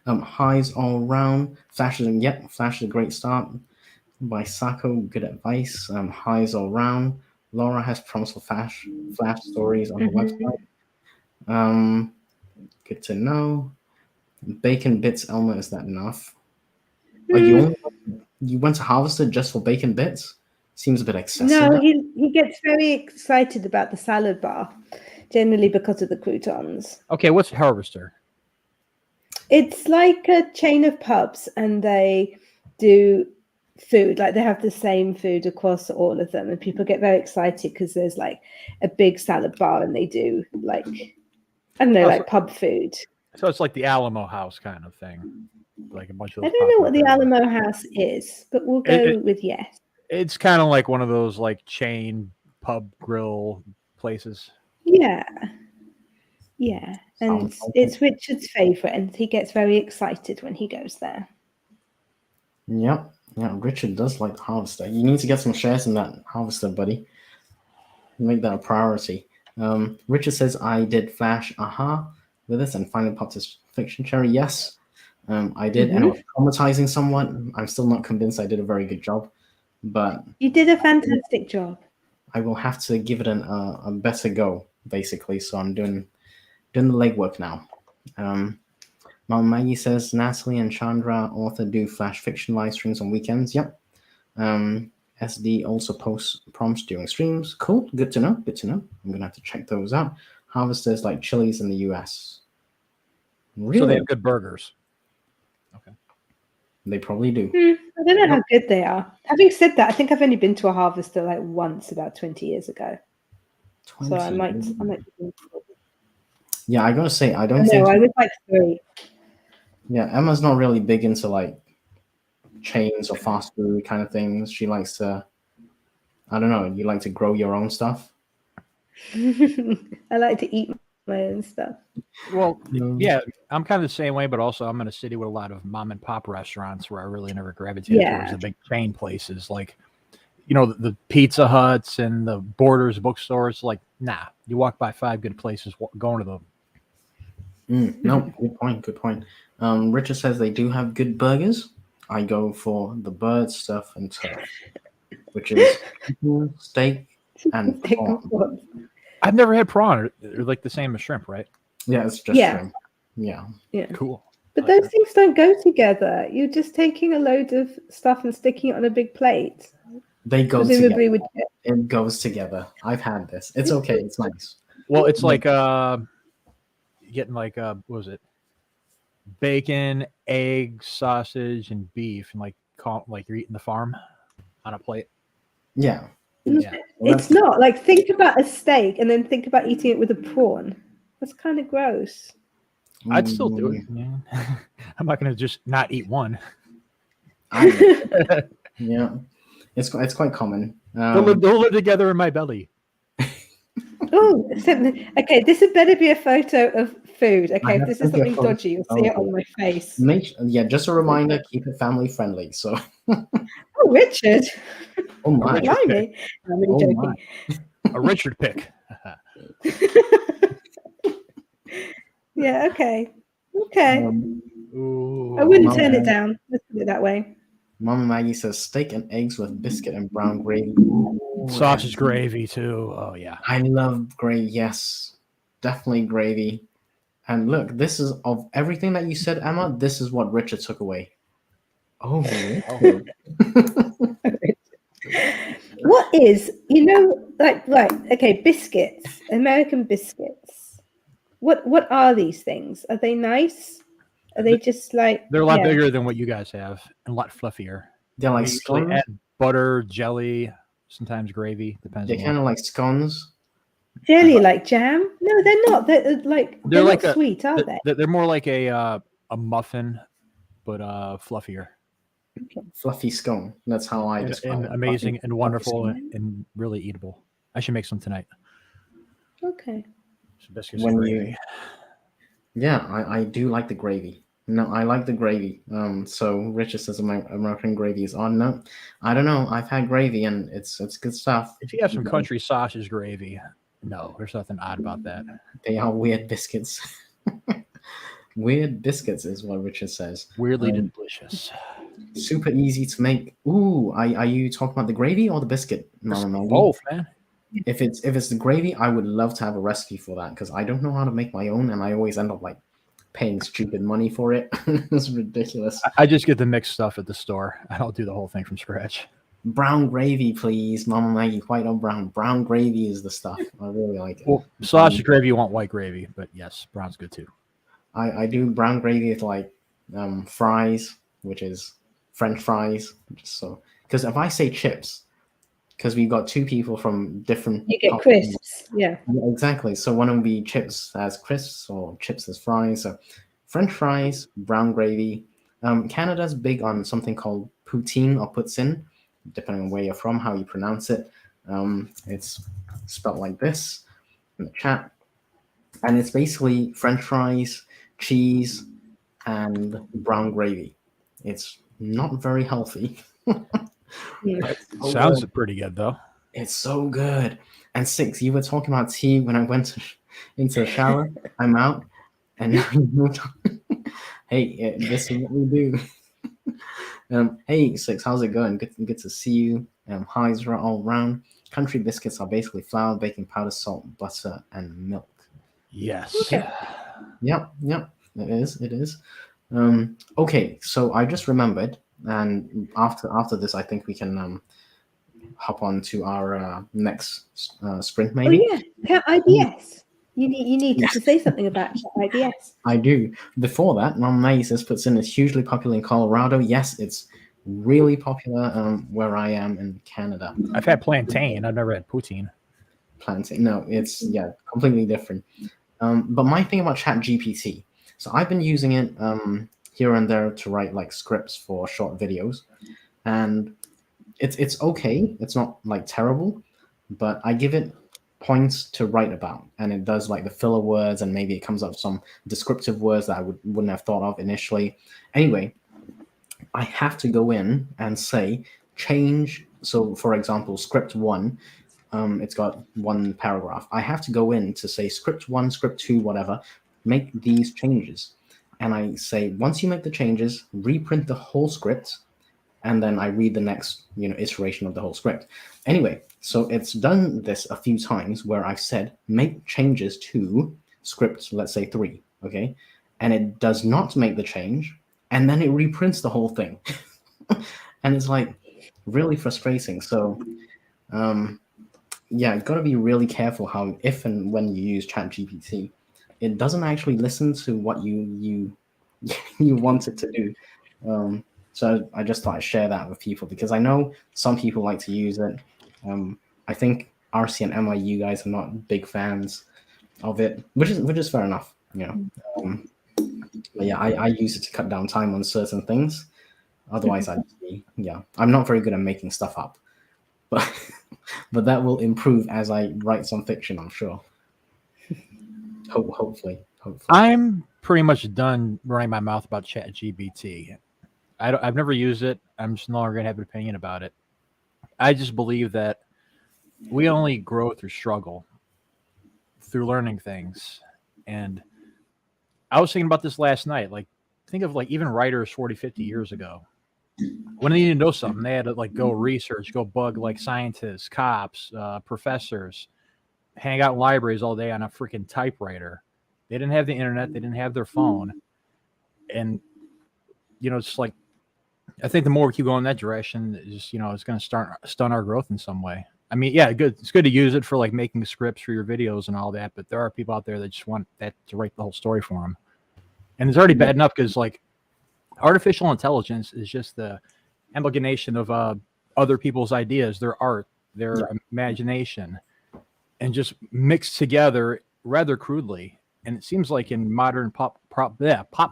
Highs all round. Flash is Flash is a great start. By Sako, good advice. Highs all round. Laura has promised for flash stories on her website. Good to know. Bacon bits, Elmer, is that enough? Are you went to Harvester just for bacon bits? Seems a bit excessive. No, he gets very excited about the salad bar, generally because of the croutons. Okay, what's Harvester? It's like a chain of pubs, and they do food, like they have the same food across all of them, and people get very excited because there's like a big salad bar, and they do like, I don't know, like pub food. So it's like the Alamo House kind of thing, like a bunch of. I don't know what the Alamo House is, but we'll go with yes. It's kind of like one of those like chain pub grill places. Yeah, and it's Richard's favorite, and he gets very excited when he goes there. Yep. Yeah, Richard does like Harvester. You need to get some shares in that Harvester, buddy. Make that a priority. Richard says, I did Flash with this and finally popped his fiction cherry. Yes, I did, and it was traumatizing somewhat. I'm still not convinced I did a very good job, but you did a fantastic job. I will have to give it a better go, basically. So I'm doing the legwork now. Mom Maggie says Natalie and Chandra, author, do flash fiction live streams on weekends. Yep. SD also posts prompts during streams. Cool. Good to know. I'm gonna have to check those out. Harvesters like Chili's in the US. Really? So they have good burgers. Okay. They probably do. I don't know how good they are. Having said that, I think I've only been to a Harvester like once about 20 years ago. 20. So I might. Yeah, I gotta say, I was like 3. Yeah, Emma's not really big into like chains or fast food kind of things. She likes to, I don't know, you like to grow your own stuff? I like to eat my own stuff. Well, No. yeah, I'm kind of the same way, but also I'm in a city with a lot of mom and pop restaurants where I really never gravitated towards Yeah. the big chain places like, the Pizza Huts and the Borders bookstores. Like, nah, you walk by 5 good places, going to them. No, good point. Good point. Richard says they do have good burgers. I go for the bird stuff and turf, which is chicken, steak, and Steak and prawn. prawns. I've never had prawn. They're like the same as shrimp, right? Yeah, it's just Yeah. shrimp. Yeah. Yeah. Cool. But those things don't go together. You're just taking a load of stuff and sticking it on a big plate. They go Presumably together. with It goes together. I've had this. It's okay. It's nice. Well, it's like getting like what was it? Bacon, egg, sausage, and beef, and like you're eating the farm on a plate. Yeah. Yeah. Well, It's not like think about a steak and then think about eating it with a prawn. That's kind of gross. I'd still do it. Yeah. I'm not gonna just not eat one. Yeah. It's quite common. They'll live together in my belly. Oh, okay. This had better be a photo of food. Okay, if have this is plenty of something photos. dodgy, you'll see it on my face. Just a reminder, keep it family friendly. So, Oh, Richard. oh my, Blimey. No, I'm really oh joking. my. A Richard pick. Yeah, okay. Okay. Ooh. I wouldn't Mama turn it Maggie- down. Let's put it that way. Mama Maggie says steak and eggs with biscuit and brown gravy. Sausage gravy too. Oh yeah. I love gravy. Yes, definitely gravy. And look, this is of everything that you said, Emma. This is what Richard took away. Oh, Richard. What is, right, okay, biscuits, American biscuits. What are these things? Are they nice? Are they just like They're a lot bigger than what you guys have and a lot fluffier. They're like We usually scones. add butter, jelly, sometimes gravy. Depends. They're on kind what. of like scones. jelly, like jam? No, they're not. They're They're like not a- sweet, are they? They're more like a muffin, but fluffier. Fluffy scone. That's how I describe And it. amazing Fluffy- and fluffy wonderful scone. and really eatable. I should make some tonight. Okay. Some biscuits When and you- gravy. Yeah, I do like the gravy. No, I like the gravy. So Richard says American gravy is on. No, I don't know. I've had gravy and it's good stuff. If you have some country sausage gravy, no, there's nothing odd about that. They are weird biscuits. Weird biscuits is what Richard says. Weirdly Um, delicious. Super easy to make. Ooh, are you talking about the gravy or the biscuit, Mama Maggie? Both, man. If it's the gravy, I would love to have a recipe for that because I don't know how to make my own, and I always end up like paying stupid money for it. It's ridiculous. I just get the mixed stuff at the store. I don't do the whole thing from scratch. Brown gravy, please, Mama Maggie. White or brown? Brown gravy is the stuff. I really like it. Well, sausage gravy, you want white gravy, but yes, brown's good too. I do brown gravy with like fries, which is French fries. Just so because if I say chips, because we've got two people from different. You get crisps. Yeah. Yeah, exactly. So one will be chips as crisps or chips as fries. So French fries, brown gravy. Canada's big on something called poutine or poutine, depending on where you're from, how you pronounce it. It's spelled like this in the chat. And it's basically French fries, cheese, and brown gravy. It's not very healthy. Sounds pretty good though. It's so good. And Six, you were talking about tea when I went into the shower. I'm out, and now you moved on. Hey, this is what we do. Hey, Six, how's it going? Good to see you. Highs are all around. Country biscuits are basically flour, baking powder, salt, butter, and milk. Yes. Okay. Yep, it is. Okay, so I just remembered, and after this, I think we can hop on to our next sprint, maybe. Oh yeah, IBS. You need to say something about IBS. I do. Before that, Mom Maggie says puts in is hugely popular in Colorado. Yes, it's really popular where I am in Canada. I've had plantain. I've never had poutine. Plantain. No, it's completely different. But my thing about ChatGPT, so I've been using it here and there to write like scripts for short videos, and it's okay. It's not like terrible, but I give it points to write about, and it does like the filler words, and maybe it comes up with some descriptive words that I wouldn't have thought of initially. Anyway, I have to go in and say change. So, for example, script one, it's got one paragraph. I have to go in to say script one, script two, whatever, make these changes. And I say, once you make the changes, reprint the whole script, and then I read the next, iteration of the whole script. Anyway, so it's done this a few times where I've said, make changes to script, let's say 3, okay? And it does not make the change, and then it reprints the whole thing. And it's like really frustrating. So, yeah, you've got to be really careful how, if and when you use ChatGPT, it doesn't actually listen to what you you want it to do. So I just thought I'd share that with people because I know some people like to use it. I think RC and Emma, you guys are not big fans of it, which is fair enough. But yeah, I use it to cut down time on certain things. Otherwise, I'm not very good at making stuff up, but but that will improve as I write some fiction, I'm sure. Hopefully. I'm pretty much done running my mouth about ChatGPT. I've never used it. I'm just no longer gonna have an opinion about it. I just believe that we only grow through struggle, through learning things. And I was thinking about this last night. Like, think of like even writers 40, 50 years ago. When they needed to know something, they had to like go research, go bug like scientists, cops, professors, hang out in libraries all day on a freaking typewriter. They didn't have the internet. They didn't have their phone. And, it's like, I think the more we keep going in that direction, it's going to stun our growth in some way. I mean, yeah, good. It's good to use it for like making scripts for your videos and all that. But there are people out there that just want that to write the whole story for them. And it's already bad enough because like artificial intelligence is just the amalgamation of other people's ideas, their art, their imagination, and just mixed together rather crudely. And it seems like in modern pop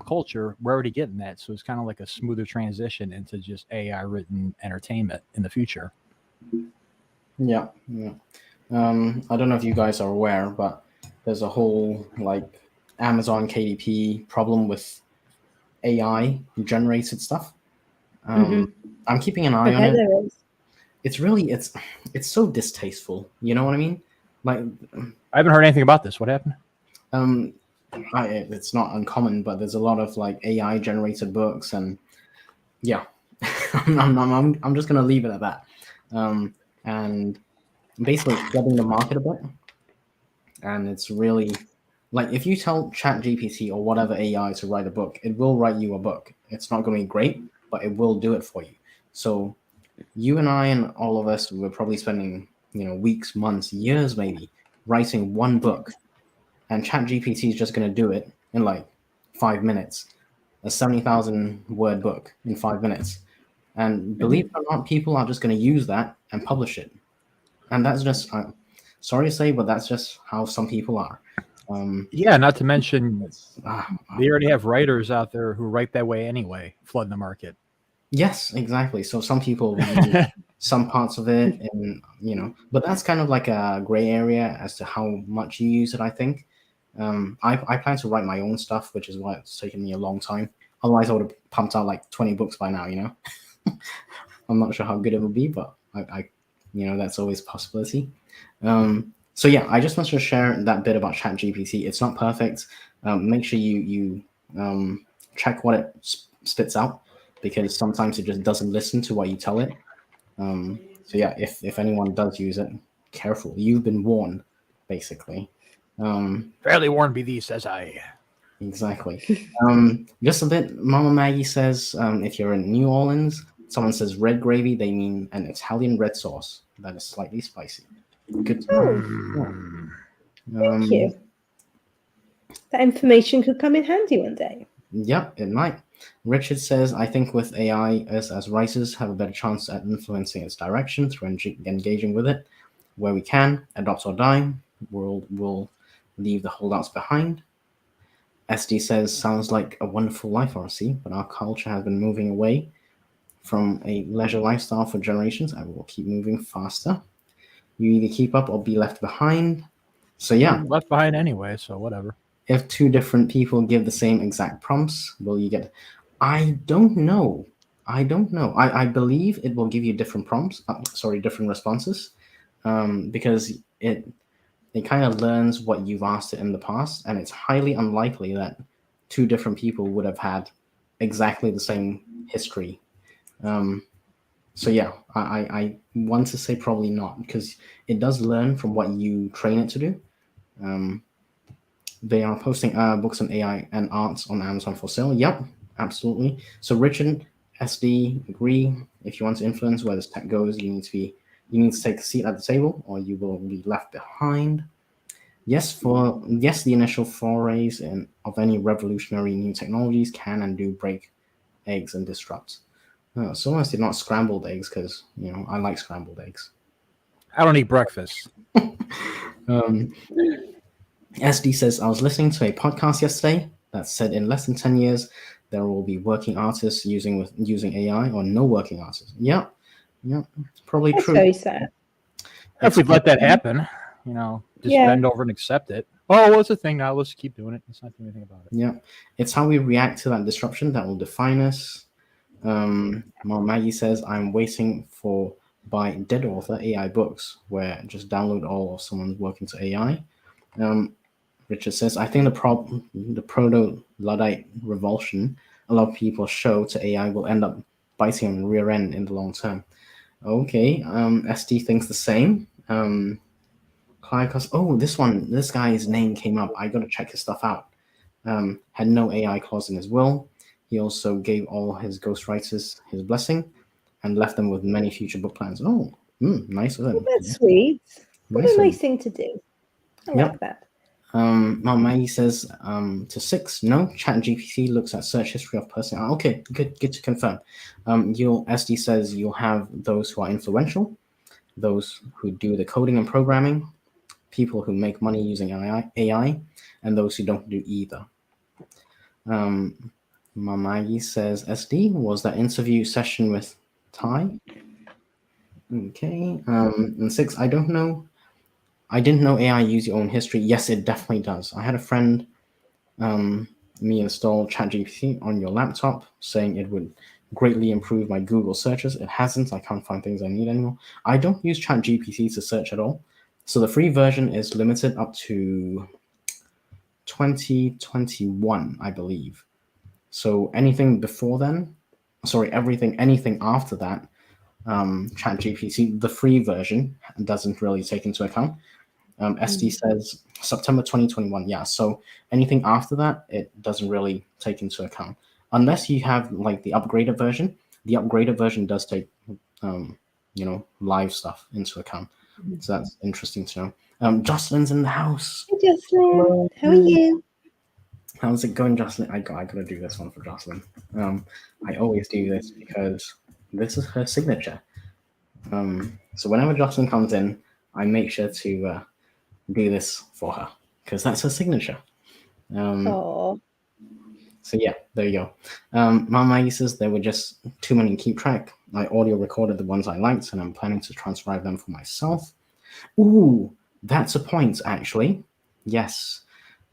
culture, we're already getting that. So it's kind of like a smoother transition into just AI written entertainment in the future. Yeah. I don't know if you guys are aware, but there's a whole like Amazon KDP problem with AI generated stuff. I'm keeping an eye on it. It's so distasteful. You know what I mean? Like, I haven't heard anything about this. What happened? It's not uncommon, but there's a lot of like AI generated books, and yeah, I'm just gonna leave it at that. And basically it's flooding the market a bit, and it's really like if you tell ChatGPT or whatever AI to write a book, it will write you a book. It's not going to be great, but it will do it for you. So you and I and all of us, we're probably spending weeks, months, years maybe writing one book, and ChatGPT is just going to do it in like 5 minutes, a 70,000 word book in 5 minutes. And believe it or not, people are just going to use that and publish it. And that's just, sorry to say, but that's just how some people are. Yeah, not to mention they already have writers out there who write that way anyway, flooding the market. Yes, exactly. So some people use some parts of it, and but that's kind of like a gray area as to how much you use it, I think. I plan to write my own stuff, which is why it's taken me a long time. Otherwise, I would have pumped out like 20 books by now, I'm not sure how good it will be, but I that's always a possibility. So yeah, I just wanted to share that bit about ChatGPT. It's not perfect. Make sure you check what it spits out, because sometimes it just doesn't listen to what you tell it. So yeah, if anyone does use it, careful. You've been warned, basically. Fairly warned be thee, says I. Exactly. Just a bit. Mama Maggie says, if you're in New Orleans, someone says red gravy, they mean an Italian red sauce that is slightly spicy. Good to know. Thank you. That information could come in handy one day. Yep, it might. Richard says, I think with AI, us as writers have a better chance at influencing its direction through engaging with it. Where we can, adopt or die, we'll leave the holdouts behind. SD says, sounds like a wonderful life, RC, but our culture has been moving away from a leisure lifestyle for generations and will keep moving faster. You either keep up or be left behind. So yeah, I'm left behind anyway, so whatever. if two different people give the same exact prompts, will you get? I don't know. I don't know. I believe it will give you different prompts. Different responses, because it kind of learns what you've asked it in the past, and it's highly unlikely that two different people would have had exactly the same history. So yeah, I want to say probably not, because it does learn from what you train it to do. They are posting books on AI and arts on Amazon for sale. Yep, absolutely. So Richard, SD, agree. If you want to influence where this tech goes, you need to take a seat at the table, or you will be left behind. Yes, the initial forays of any revolutionary new technologies can and do break eggs and disrupt. So long as they're not scrambled eggs, because I like scrambled eggs. I don't eat breakfast. SD says, I was listening to a podcast yesterday that said in less than 10 years there will be working artists using AI, or no working artists. Yeah, probably That's true. very sad. If we'd let that happen, just Yeah. bend over and accept it. Oh, what's the thing now? Let's keep doing it. Let's not do anything about it. Yeah, it's how we react to that disruption that will define us. Maggie says, I'm waiting for by dead author AI books, where just download all of someone's work into AI. Richard says, I think the proto-Luddite revulsion a lot of people show to AI will end up biting on the rear end in the long term. Okay, SD thinks the same. Clive goes, oh, this guy's name came up. I gotta check his stuff out. Had no AI clause in his will. He also gave all his ghostwriters his blessing and left them with many future book plans. Oh, nice of him. That's sweet. What Nice a of him. nice thing to do. I Yep. like that. Mom Maggie says to 6, no, ChatGPT looks at search history of person. Okay, good to confirm. SD says you'll have those who are influential, those who do the coding and programming, people who make money using AI, and those who don't do either. Mom Maggie says SD was that interview session with Ty. Okay, and 6, I don't know. I didn't know AI use your own history. Yes, it definitely does. I had a friend me install ChatGPT on your laptop, saying it would greatly improve my Google searches. It hasn't. I can't find things I need anymore. I don't use ChatGPT to search at all. So the free version is limited up to 2021, I believe. So anything before then, anything after that, ChatGPT, the free version, doesn't really take into account. SD says September 2021. Yeah, so anything after that, it doesn't really take into account unless you have like the upgraded version. The upgraded version does take, live stuff into account. So that's interesting to know. Jocelyn's in the house. Hey, Jocelyn. How are you? How's it going, Jocelyn? I gotta do this one for Jocelyn. I always do this because this is her signature. So whenever Jocelyn comes in, I make sure to do this for her because that's her signature. Oh, So yeah, there you go. Mom Maggie says there were just too many to keep track. I audio recorded the ones I liked, and I'm planning to transcribe them for myself. Ooh, that's a point, actually. Yes.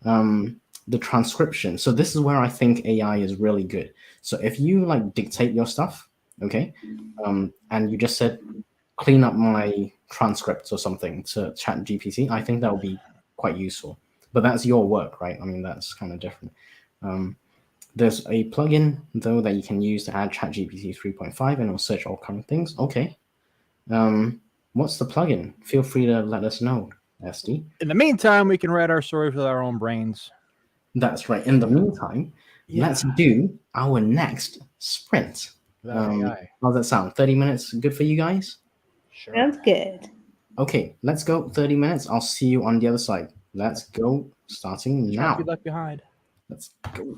The transcription. So this is where I think AI is really good. So if you like dictate your stuff, okay, and you just said clean up my transcripts or something to Chat GPT, I think that would be quite useful. But that's your work, right? I mean, that's kind of different. There's a plugin though that you can use to add ChatGPT 3.5 and it'll search all kind of things. Okay. What's the plugin? Feel free to let us know, SD. In the meantime, we can write our stories with our own brains. That's right. In the meantime, let's do our next sprint. Without AI. How's that sound? 30 minutes good for you guys? Sure. sounds good. Okay, let's go 30 minutes. I'll see you on the other side. Let's go starting Try now. to be left behind. Let's go.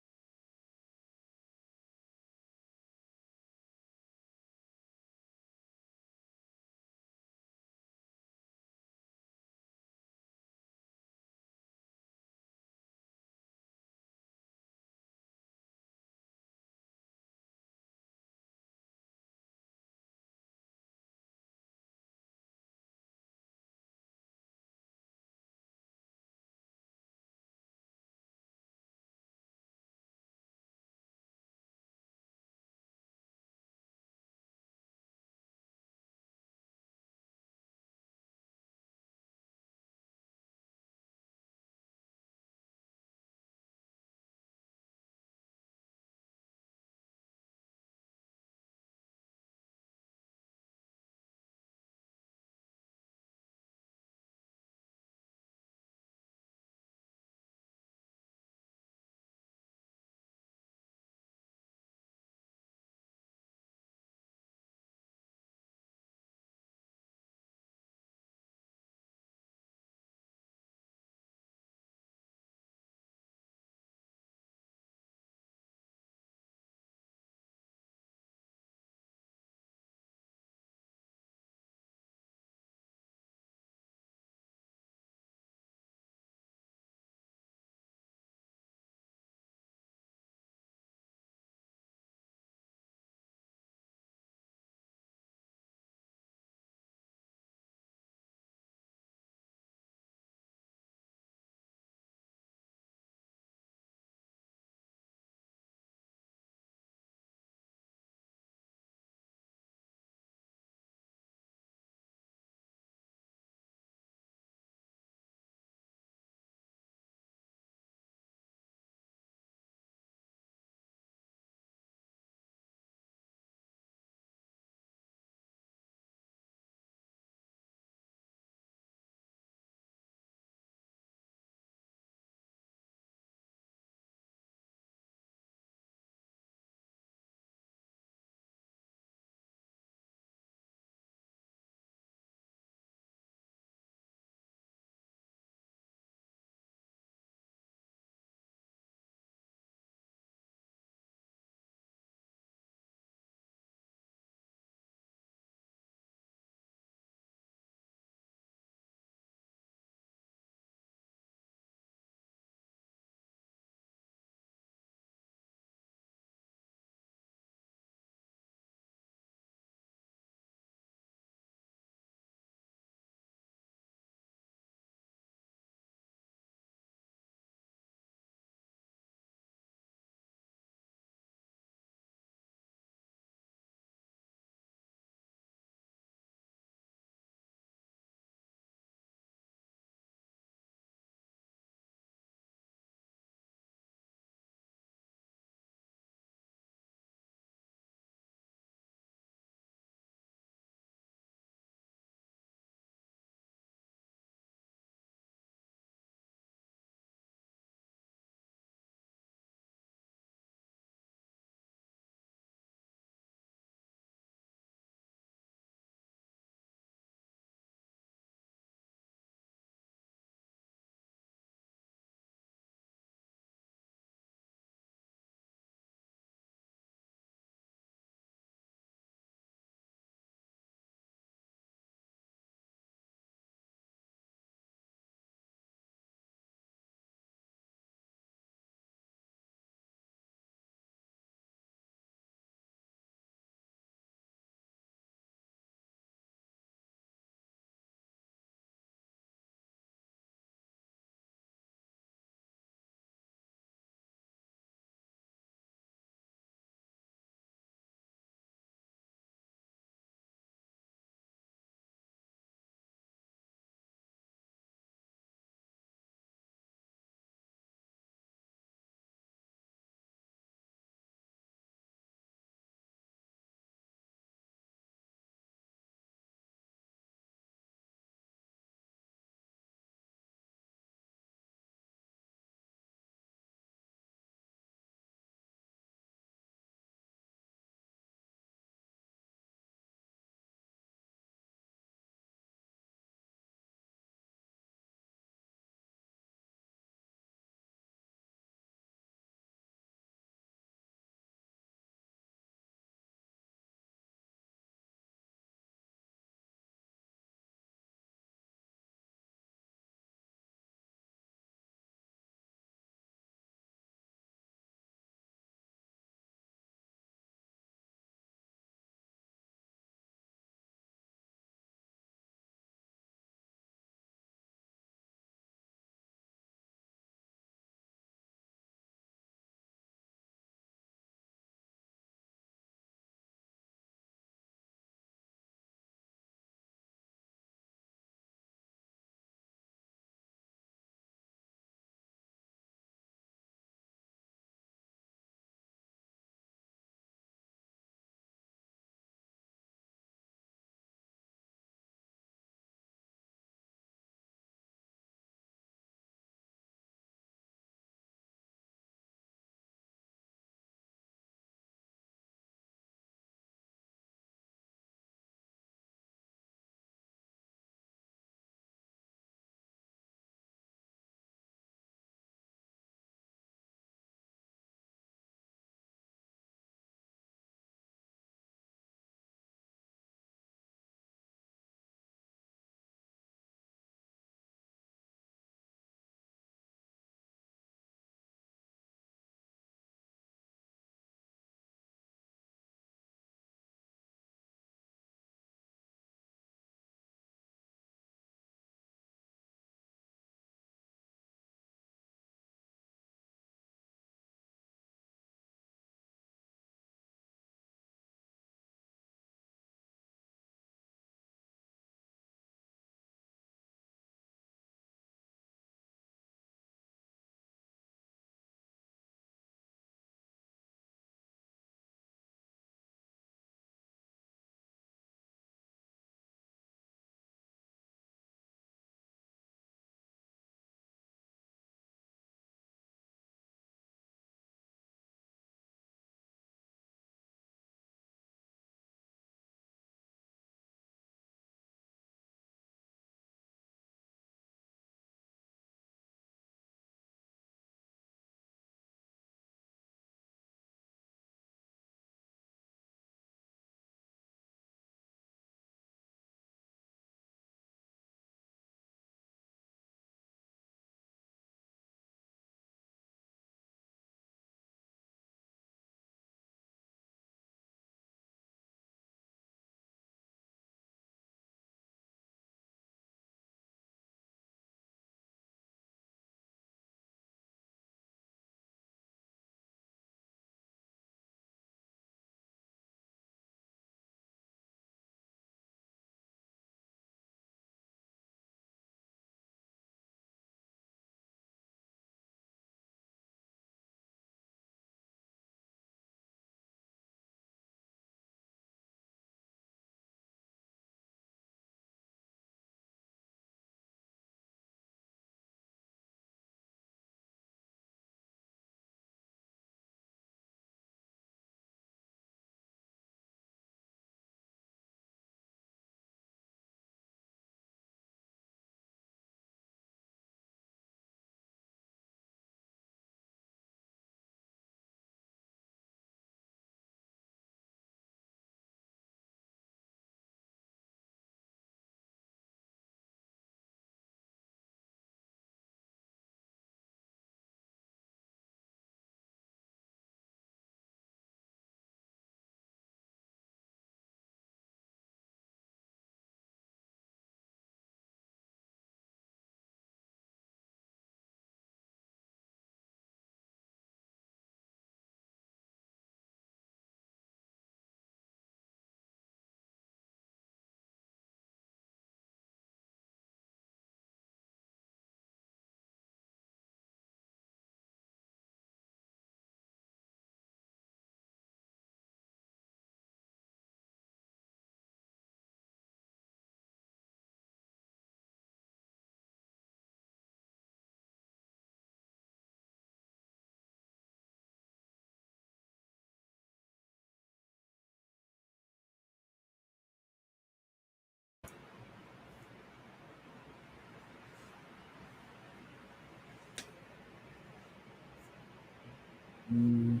You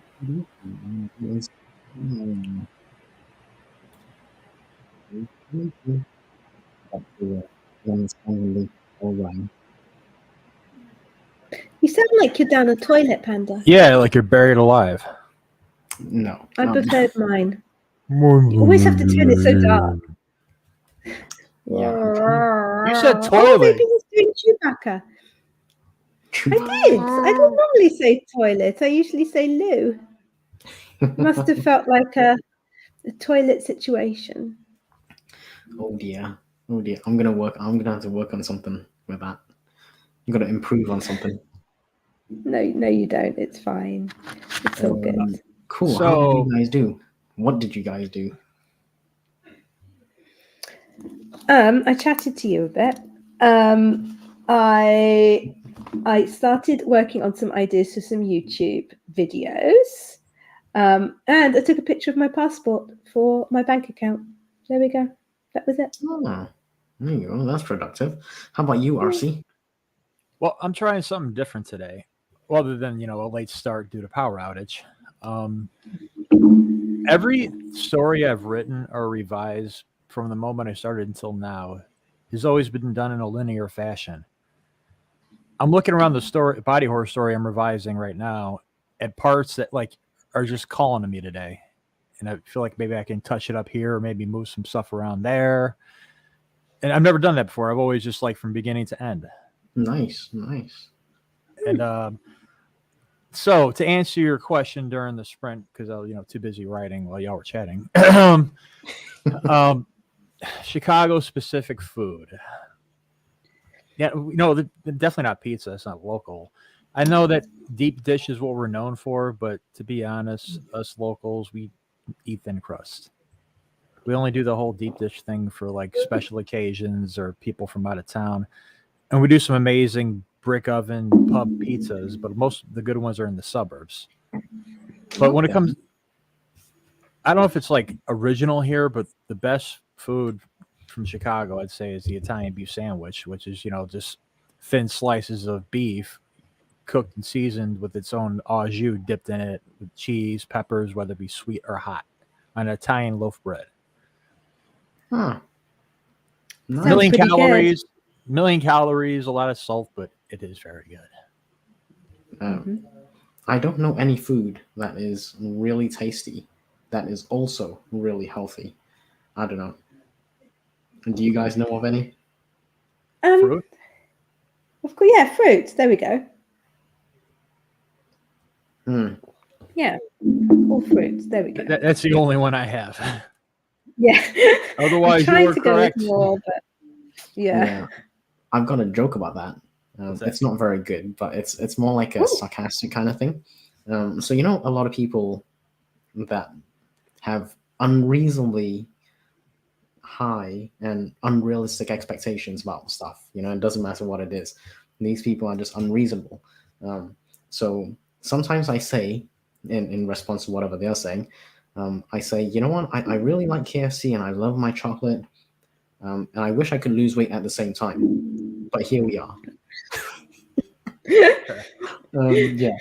sound like you're down a toilet, Panda. Yeah, like you're buried alive. No. I preferred mine. You always have to turn it so dark. Yeah. You said Oh, toilet. maybe he's doing Chewbacca. I did. I don't normally say toilet. I usually say loo. Must have felt like a toilet situation. Oh dear. Oh dear. I'm gonna have to work on something with that. I'm gonna improve on something. No, you don't. It's fine. It's all good. Cool. How So- did you guys do? What did you guys do? I chatted to you a bit. I started working on some ideas for some YouTube videos. And I took a picture of my passport for my bank account. There we go. That was it. Oh, there you go. That's productive. How about you, RC? Well, I'm trying something different today, other than a late start due to power outage. Every story I've written or revised from the moment I started until now has always been done in a linear fashion. I'm looking around the story, body horror story I'm revising right now, at parts that are just calling to me today, and I feel like maybe I can touch it up here, or maybe move some stuff around there. And I've never done that before. I've always just from beginning to end. Nice. And so to answer your question during the sprint, because I was too busy writing while y'all were chatting, Chicago specific food. Yeah, definitely not pizza. It's not local. I know that deep dish is what we're known for, but to be honest, us locals, we eat thin crust. We only do the whole deep dish thing for special occasions or people from out of town. And we do some amazing brick oven pub pizzas, but most of the good ones are in the suburbs. But when it comes, I don't know if it's original here, but the best food from Chicago, I'd say, is the Italian beef sandwich, which is, just thin slices of beef cooked and seasoned with its own au jus dipped in it with cheese, peppers, whether it be sweet or hot, on an Italian loaf bread. Huh. Nice. Million calories, a lot of salt, but it is very good. I don't know any food that is really tasty that is also really healthy. I don't know. Do you guys know of any? Fruit? Of course, yeah, fruit. There we go. Yeah, all fruits. There we go. That's the only one I have. Yeah. Otherwise, I'm trying you are to go with correct. more, but yeah. I've got a joke about that. It's not very good, but it's more like a sarcastic kind of thing. So a lot of people that have unreasonably high and unrealistic expectations about stuff. It doesn't matter what it is. These people are just unreasonable. So sometimes I say, in response to whatever they're saying, I say, you know what? I really like KFC and I love my chocolate. And I wish I could lose weight at the same time. But here we are. Yeah.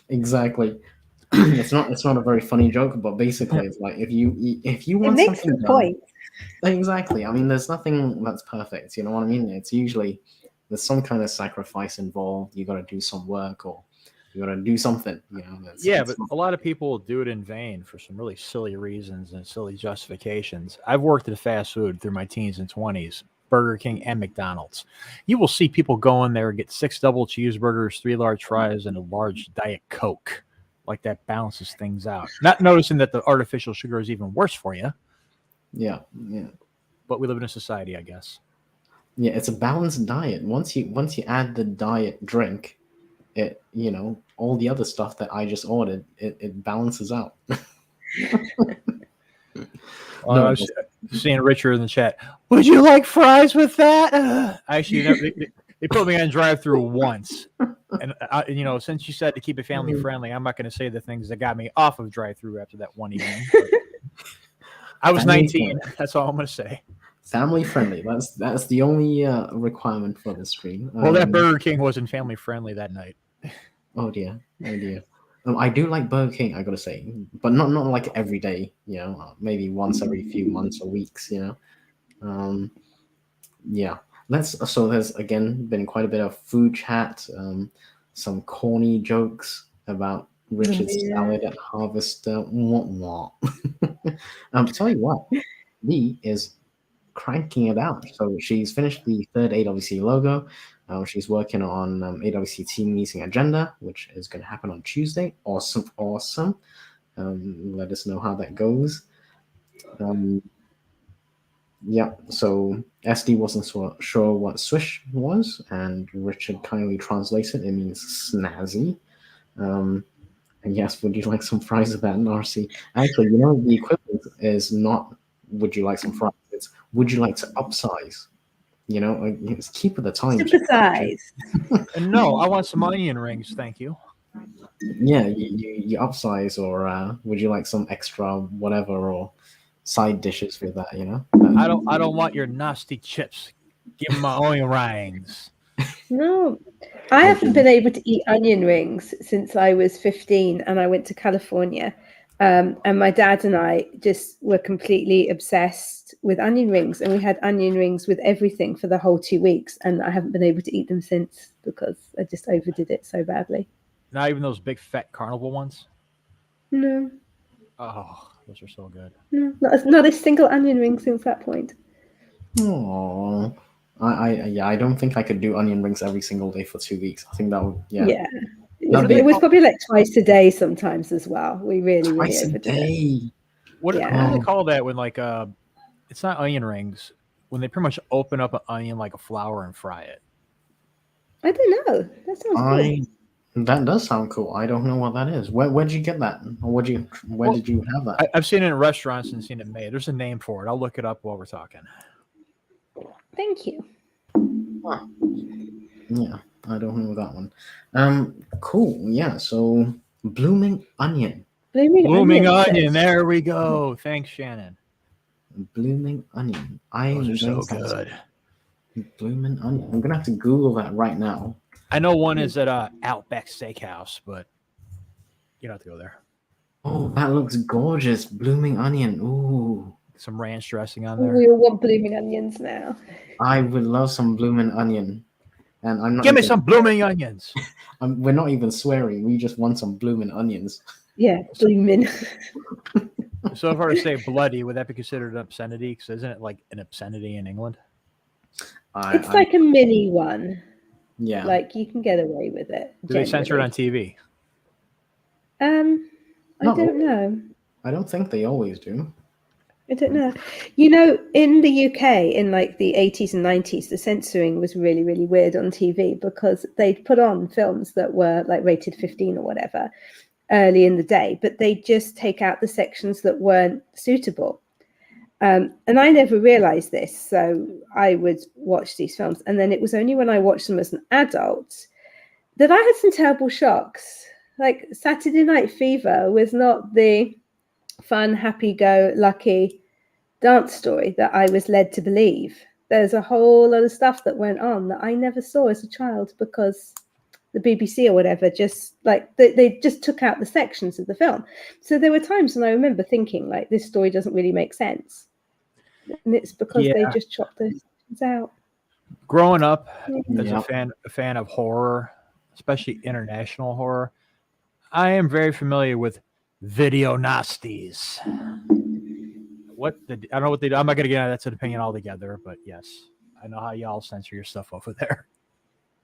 Exactly. It's not a very funny joke, but basically it's if you want It makes something the done, point. exactly. I mean, there's nothing that's perfect. You know what I mean? It's usually there's some kind of sacrifice involved. You got to do some work, or you got to do something. But a lot of people do it in vain for some really silly reasons and silly justifications. I've worked at fast food through my teens and 20s, Burger King and McDonald's. You will see people go in there and get 6 double cheeseburgers, 3 large fries, and a large Diet Coke. That balances things out. Not noticing that the artificial sugar is even worse for you. Yeah. But we live in a society, I guess. Yeah, it's a balanced diet. Once you add the diet drink, it all the other stuff that I just ordered, it balances out. I was seeing Richard in the chat. Would you like fries with that? Actually, they put me on drive-through once, and since you said to keep it family friendly, I'm not going to say the things that got me off of drive-through after that one evening. I was 19. That's all I'm going to say. Family friendly. That's the only requirement for the stream. Well, that Burger King wasn't family friendly that night. Oh dear. Oh dear. I do like Burger King, I gotta say, but not like every day. Maybe once every few months or weeks. Um, yeah. So there's again been quite a bit of food chat, some corny jokes about Richard's Yeah. salad at Harvester. What? Tell you what, Lee is cranking it out. So she's finished the third AWC logo. She's working on AWC team meeting agenda, which is going to happen on Tuesday. Awesome, awesome. Let us know how that goes. Um, yeah, so SD wasn't sure what swish was, and Richard kindly translates it. It means snazzy. Um, and yes, would you like some fries with that, Narcy? Actually, the equivalent is not would you like some fries? It's would you like to upsize? It's keep of the times. Super size. And no, I want some onion rings, thank you. Yeah, you upsize, or would you like some extra whatever, or side dishes with that? I don't want your nasty chips. Give me my onion rings. No, I haven't been able to eat onion rings since I was 15 and I went to California. And my dad and I just were completely obsessed with onion rings. And we had onion rings with everything for the whole 2 weeks. And I haven't been able to eat them since because I just overdid it so badly. Not even those big fat carnival ones. No, Oh, those are so good. no, not a single onion ring since that point. Oh, I don't think I could do onion rings every single day for 2 weeks. I think that would, yeah. Yeah. That'd be It was probably like twice a day sometimes as well. We really, really twice a overdid it. day. What do Yeah. they call that when it's not onion rings, when they pretty much open up an onion like a flower and fry it? I don't know. That sounds cool. That does sound cool. I don't know what that is. Where did you get that? Or where did you have that? I've seen it in restaurants and seen it made. There's a name for it. I'll look it up while we're talking. Thank you. Huh. Yeah, I don't know that one. Cool. Yeah. So blooming onion. Blooming onion. onion. There we go. Thanks, Shannon. Blooming onion. Those are so good. Blooming onion. I'm gonna have to Google that right now. I know one is at Outback Steakhouse, but you don't have to go there. Oh, that looks gorgeous. Blooming onion. Ooh. Some ranch dressing on there. We all want blooming onions now. I would love some blooming onion. And I'm not Give me some blooming onions. We're not even swearing. We just want some blooming onions. Yeah, blooming. So if I were to say bloody, would that be considered an obscenity? Because isn't it like an obscenity in England? It's like a mini one. Yeah. Like you can get away with it. Do they censor it on TV? I don't know. I don't think they always do. I don't know. You know, in the UK, in like the 80s and 90s, the censoring was really, really weird on TV because they'd put on films that were like rated 15 or whatever early in the day, but they'd just take out the sections that weren't suitable. And I never realized this. So I would watch these films. And then it was only when I watched them as an adult that I had some terrible shocks. Like Saturday Night Fever was not the fun, happy-go-lucky dance story that I was led to believe. There's a whole lot of stuff that went on that I never saw as a child because the BBC or whatever just like they just took out the sections of the film. So there were times when I remember thinking like this story doesn't really make sense, and it's because they just chopped those sections out. Growing up as a fan of horror, especially international horror, I am very familiar with video nasties. I don't know what they do. I'm not going to get into that opinion altogether, but yes, I know how y'all censor your stuff over there.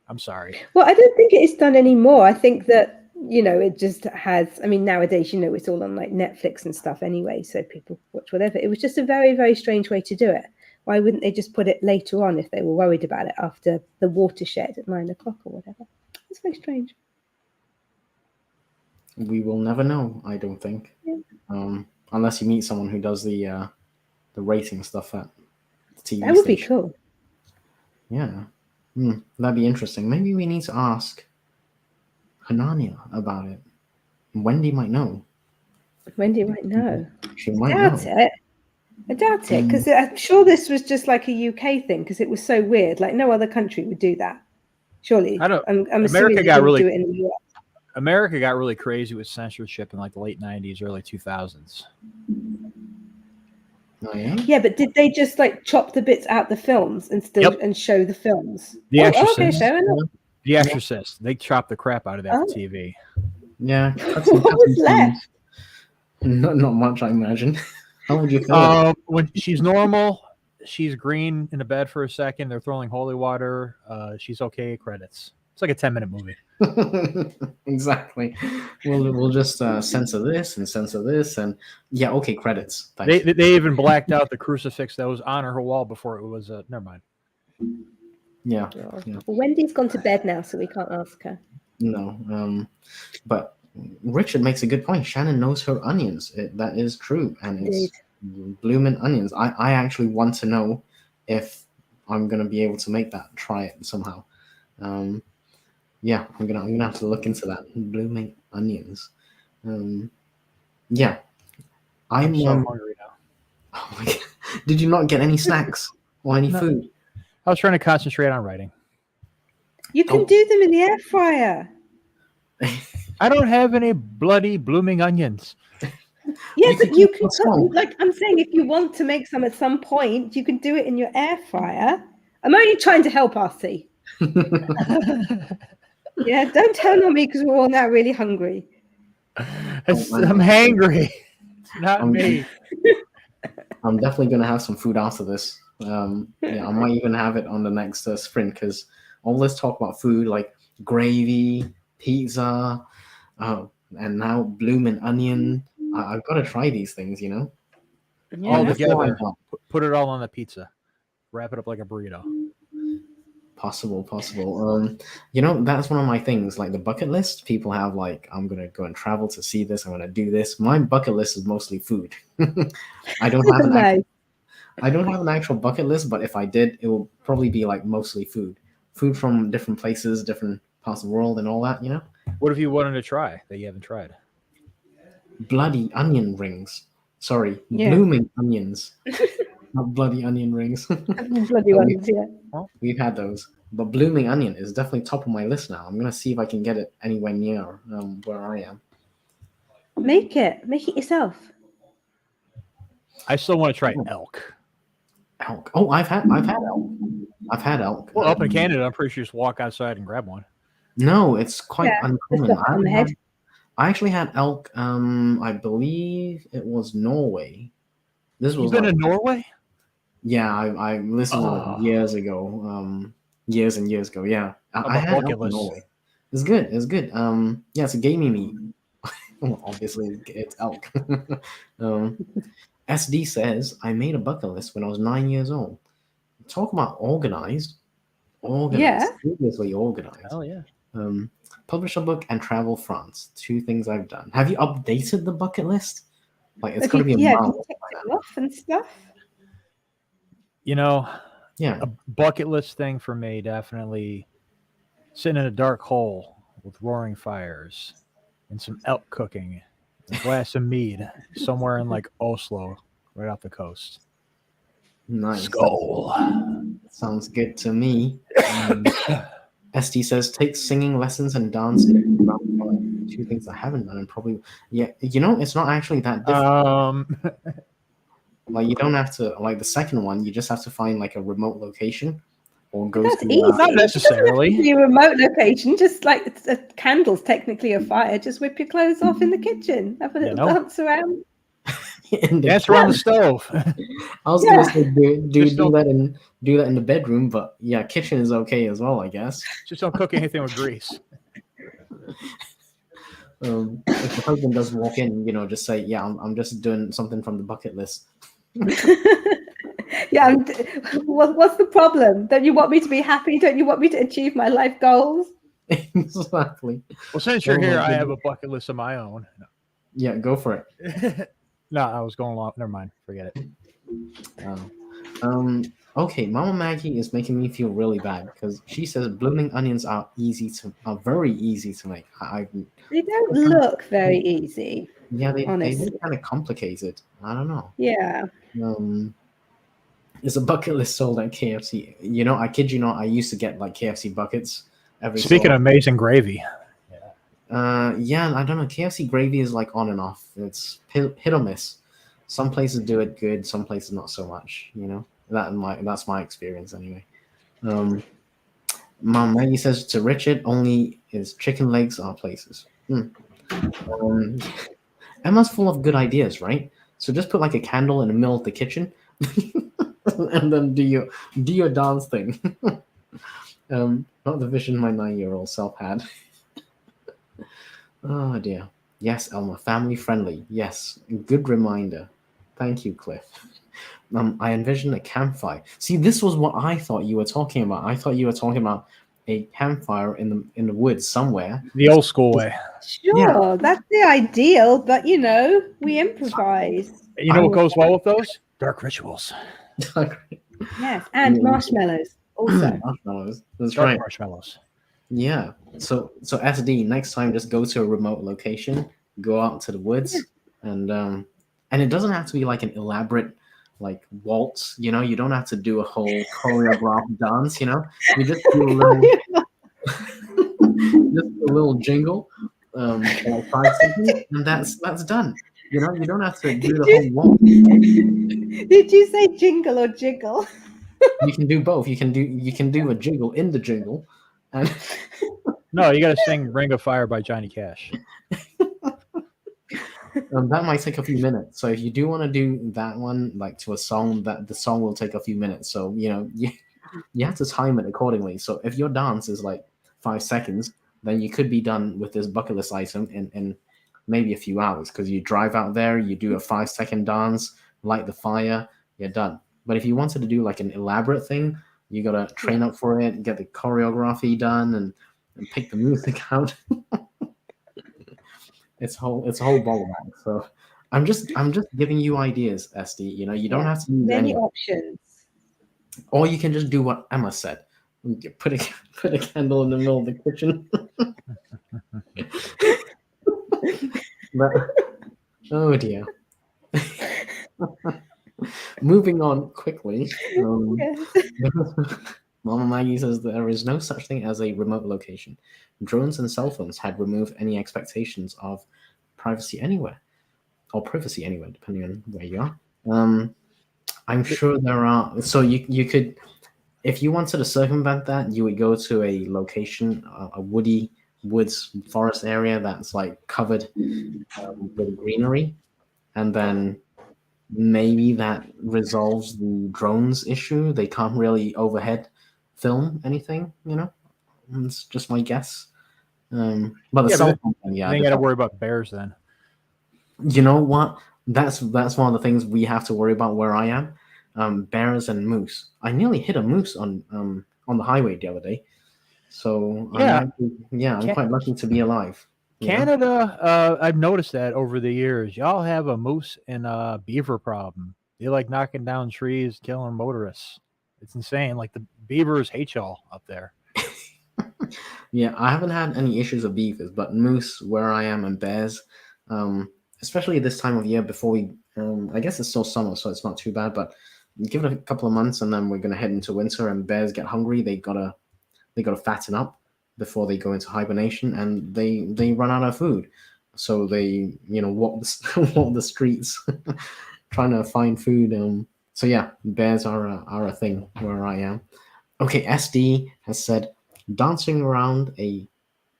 I'm sorry. Well, I don't think it is done anymore. I think that, it just has, I mean, nowadays, it's all on like Netflix and stuff anyway, so people watch whatever. It was just a very, very strange way to do it. Why wouldn't they just put it later on if they were worried about it after the watershed at 9 o'clock or whatever? It's very strange. We will never know, I don't think. Yeah. Unless you meet someone who does the rating stuff at the TV That would station. be cool. Yeah. That'd be interesting. Maybe we need to ask Hanania about it. Wendy might know. Wendy might know. She might know. I doubt it, because I'm sure this was just like a UK thing, because it was so weird. Like no other country would do that. Surely. I'm America got really. Do it in the US. America got really crazy with censorship in like the late 90s, early 2000s. Oh, yeah? Yeah, but did they just like chop the bits out the films and still Yep. and show the films? The okay, Exorcist. fair enough. The Exorcist. They chopped the crap out of that for Oh. TV. Yeah, cut What was scenes. left? Not much, I imagine. How would you feel? When she's normal, she's green in the bed for a second. They're throwing holy water. She's okay. Credits. It's like a 10-minute movie. Exactly. We'll just censor this and censor this, and yeah, okay, credits. Thanks. They even blacked out the crucifix that was on her wall before it was. Never mind. Yeah. Oh. Yeah. Well, Wendy's gone to bed now, so we can't ask her. No. But Richard makes a good point. Shannon knows her onions. That is true, and it's blooming onions. I actually want to know if I'm gonna be able to make that. Try it somehow. Yeah, I'm gonna have to look into that. Blooming onions. Yeah, I'm so hungry now. Oh my God. Did you not get any snacks or any No. food? I was trying to concentrate on writing. You can do them in the air fryer. I don't have any bloody blooming onions. Yeah, You but can you keep can it small. like I'm saying, if you want to make some at some point, you can do it in your air fryer. I'm only trying to help RC. Yeah, don't turn on me because we're all now really hungry. I'm hangry. It's not me. I'm definitely gonna have some food after this. Yeah, I might even have it on the next sprint because all this talk about food like gravy, pizza, and now blooming onion. I've got to try these things, you know. All Yeah. together. Put it all on the pizza. Wrap it up like a burrito. Possible. You know, that's one of my things. Like the bucket list, people have like, I'm gonna go and travel to see this. I'm gonna do this. My bucket list is mostly food. I don't have Nice. I don't have an actual bucket list, but if I did, it will probably be like mostly food. Food from different places, different parts of the world, and all that. You know, What if you wanted to try that you haven't tried? bloody onion rings. Sorry, Yeah. blooming onions, not bloody onion rings. Bloody ones, yeah. We've had those, but blooming onion is definitely top of my list now. I'm gonna see if I can get it anywhere near where I am. Make it yourself. I still want to try elk. Elk. Oh, I've had elk. I've had elk. Well, up in Canada, I'm pretty sure you just walk outside and grab one. No, it's quite Yeah, uncommon. it's not on the head. I actually had elk. I believe it was Norway. This was You've been like, in Norway? yeah, I listened to it years ago. Years and years ago. Yeah, I had elk in Norway. It's good. It's good. Yeah, it's a gamey meat. Well, obviously, it's elk. SD says I made a bucket list when I was 9 years old. Talk about organized. Yeah. Seriously organized. Hell yeah. Publish a book and travel France. 2 things I've done. Have you updated the bucket list? Like it's Have got to you- be a yeah, month. you take it off and stuff. You know, Yeah. a bucket list thing for me, definitely sitting in a dark hole with roaring fires and some elk cooking, a glass of mead somewhere in like Oslo, right off the coast. Nice. Skull. Sounds good to me. ST says take singing lessons and dance. 2 things I haven't done and probably you know it's not actually that difficult. Like you don't have to like the second one. You just have to find like a remote location or go. That's to, easy. Not necessarily. Your remote location, just like it's a candle's technically a fire. Just whip your clothes off in the kitchen. Have a little dance around. Dance around the stove. I was gonna say do don't- that in the bedroom, but yeah, kitchen is okay as well, I guess. Just don't cook anything with grease. If the husband does walk in, you know, just say, "Yeah, I'm just doing something from the bucket list." Yeah. What's the problem? Don't you want me to be happy? Don't you want me to achieve my life goals? Exactly. Well, since you're Oh, here, my I have goodness. a bucket list of my own. Yeah, go for it. No, I was going along. Never mind. Forget it. Okay, Mama Maggie is making me feel really bad because she says blooming onions are very easy to make. They don't look very easy. Yeah, they honestly. look kind of complicated. I don't know. Yeah. Is a bucket list sold at KFC? You know, I kid you not, I used to get like KFC buckets every. Speaking of amazing gravy, Yeah, I don't know. KFC gravy is like on and off. It's hit or miss. Some places do it good, some places not so much. That's my experience anyway. Um, Mom Maggie says to Richard, only his chicken legs are places. Um, Emma's full of good ideas, right? So just put like a candle in the middle of the kitchen, and then do your dance thing. Not the vision my 9-year-old self had. Oh dear. Yes, Elma, family friendly. Yes, good reminder. Thank you, Cliff. I envisioned a campfire. See, this was what I thought you were talking about. I thought you were talking about a campfire in the woods somewhere. The old school way. Yeah. Sure, that's the ideal, but we improvise. You know what goes well with those? Dark rituals. Yes, and marshmallows also. Marshmallows. That's Dark right. marshmallows. Yeah. So SD, next time just go to a remote location, go out to the woods, and it doesn't have to be like an elaborate like waltz, you don't have to do a whole choreographed dance, you just do a little just a little jingle, for like 5 seconds, and that's done. You don't have to do the whole waltz. Did you say jingle or jiggle? You can do both. You can do a jiggle in the jingle, and No, you got to sing "Ring of Fire" by Johnny Cash. that might take a few minutes. So if you do want to do that one, like to a song, that the song will take a few minutes. So you have to time it accordingly. So if your dance is like 5 seconds, then you could be done with this bucket list item in maybe a few hours, because you drive out there, you do a 5 second dance, light the fire, you're done. But if you wanted to do like an elaborate thing, you gotta train up for it, get the choreography done, and pick the music out. It's a whole ball of wax. So I'm just giving you ideas, SD. You don't have to use Many any, options. or you can just do what Emma said. You put a candle in the middle of the kitchen. Oh dear. Moving on quickly. Mama Maggie says there is no such thing as a remote location. Drones and cell phones had removed any expectations of privacy anywhere, or privacy anywhere, depending on where you are. I'm sure there are. So you could, if you wanted to circumvent that, you would go to a location, a woody woods forest area that's like covered, with greenery, and then maybe that resolves the drones issue. They can't really overhead film anything. It's just my guess. But the Yeah, cell but phone thing, yeah. then you got to worry about bears then. You know what? That's one of the things we have to worry about where I am. Bears and moose. I nearly hit a moose on the highway the other day. So Yeah. I'm quite lucky to be alive. Canada, I've noticed that over the years, y'all have a moose and a beaver problem. They like knocking down trees, killing motorists. It's insane. Like the beavers hate y'all up there. Yeah, I haven't had any issues with beavers, but moose where I am and bears, especially this time of year before we, I guess it's still summer, so it's not too bad. But give it a couple of months, and then we're gonna head into winter, and bears get hungry. They gotta fatten up before they go into hibernation, and they run out of food, so they walk walk the streets trying to find food. So yeah, bears are a thing where I am. Okay, SD has said dancing around a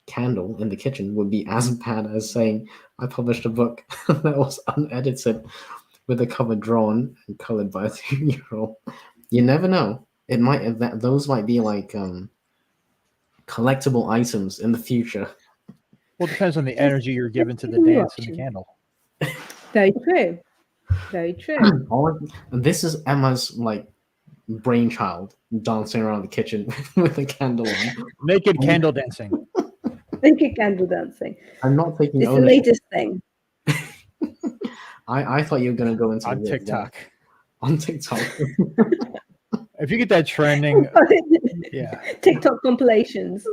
candle in the kitchen would be as bad as saying I published a book that was unedited with the cover drawn and colored by a 2-year-old. You never know. It might those might be like collectible items in the future. Well, it depends on the energy you're giving to the dance and the candle. Very true. Very true. This is Emma's like brainchild, dancing around the kitchen with a candle on. Naked candle dancing. Naked candle dancing. I'm not taking It's the ownership. latest thing. I thought you were gonna go into On the TikTok. On TikTok. If you get that trending, yeah. TikTok compilations.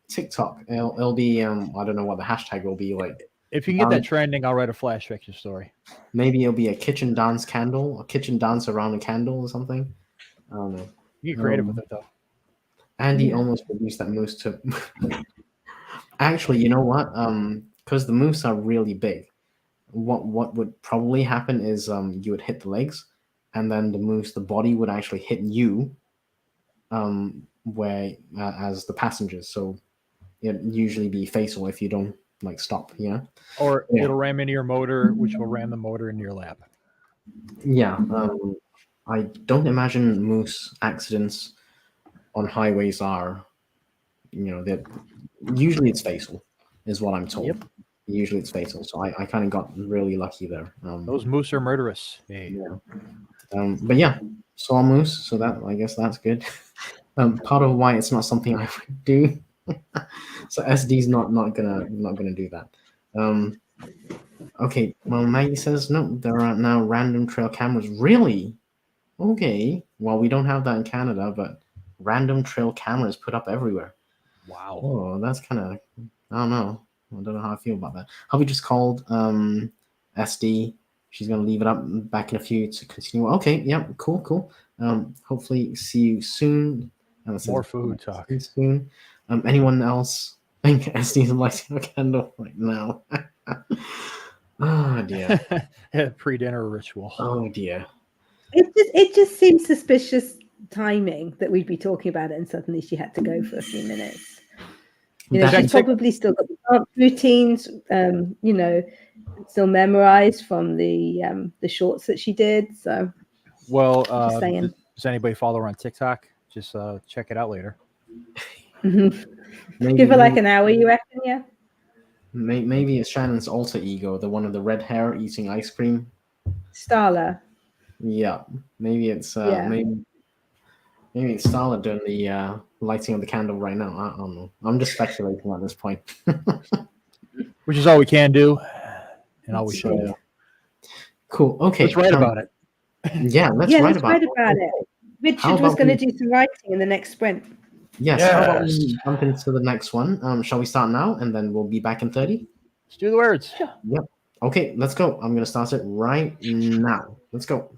TikTok. It'll be I don't know what the hashtag will be like. If you can get that trending, I'll write a flash fiction story. Maybe it'll be a kitchen dance candle, a kitchen dance around a candle or something. I don't know. You get creative with it though. Andy almost produced that moose to Actually, you know what? Because the moose are really big, what would probably happen is you would hit the legs, and then the body would actually hit you, where as the passengers. So it'd usually be fatal if you don't like stop. Or Yeah. it'll ram into your motor, which will ram the motor into your lap. Yeah. I don't imagine moose accidents on highways are, that usually it's fatal, is what I'm told. Yep. Usually it's fatal. So I kind of got really lucky there. Those moose are murderous. Hey. Yeah. But yeah, saw moose. So that I guess that's good. Part of why it's not something I would do. So SD's not gonna do that. Um, okay. Well, Maggie says no. There are now random trail cameras. Really? Okay. Well, we don't have that in Canada, but random trail cameras put up everywhere. Wow. Oh, that's kind of, I don't know. I don't know how I feel about that. Have we just called SD? She's gonna leave it up back in a few to continue. Okay, yeah, cool, cool. Hopefully see you soon. It More says, food talk. see you soon. Anyone else think SD's lighting a candle right now? Oh dear. Pre-dinner ritual. Oh dear. It just seems suspicious timing that we'd be talking about it, and suddenly she had to go for a few minutes. That She's is- probably still got the dance routines, still memorized from the shorts that she did. So Well, just saying. does anybody follow her on TikTok? Just check it out later. maybe, Give her like maybe, an hour, you reckon? Yeah. maybe it's Shannon's alter ego, the one with the red hair eating ice cream. Starla. Yeah, maybe it's Yeah. maybe it's Starla doing the lighting of the candle right now. I don't know. I'm just speculating at this point. Which is all we can do, and all we That's should good. do. Cool. Okay. Let's write about it. Yeah, let's Yeah, write let's about write it. about it. How Richard was about going to we? do some writing in the next sprint. Yes. How about Yes. we jump into the next one? Shall we start now, and then we'll be back in 30? Let's do the words. Sure. Yep. Okay. Let's go. I'm gonna start it right now. Let's go.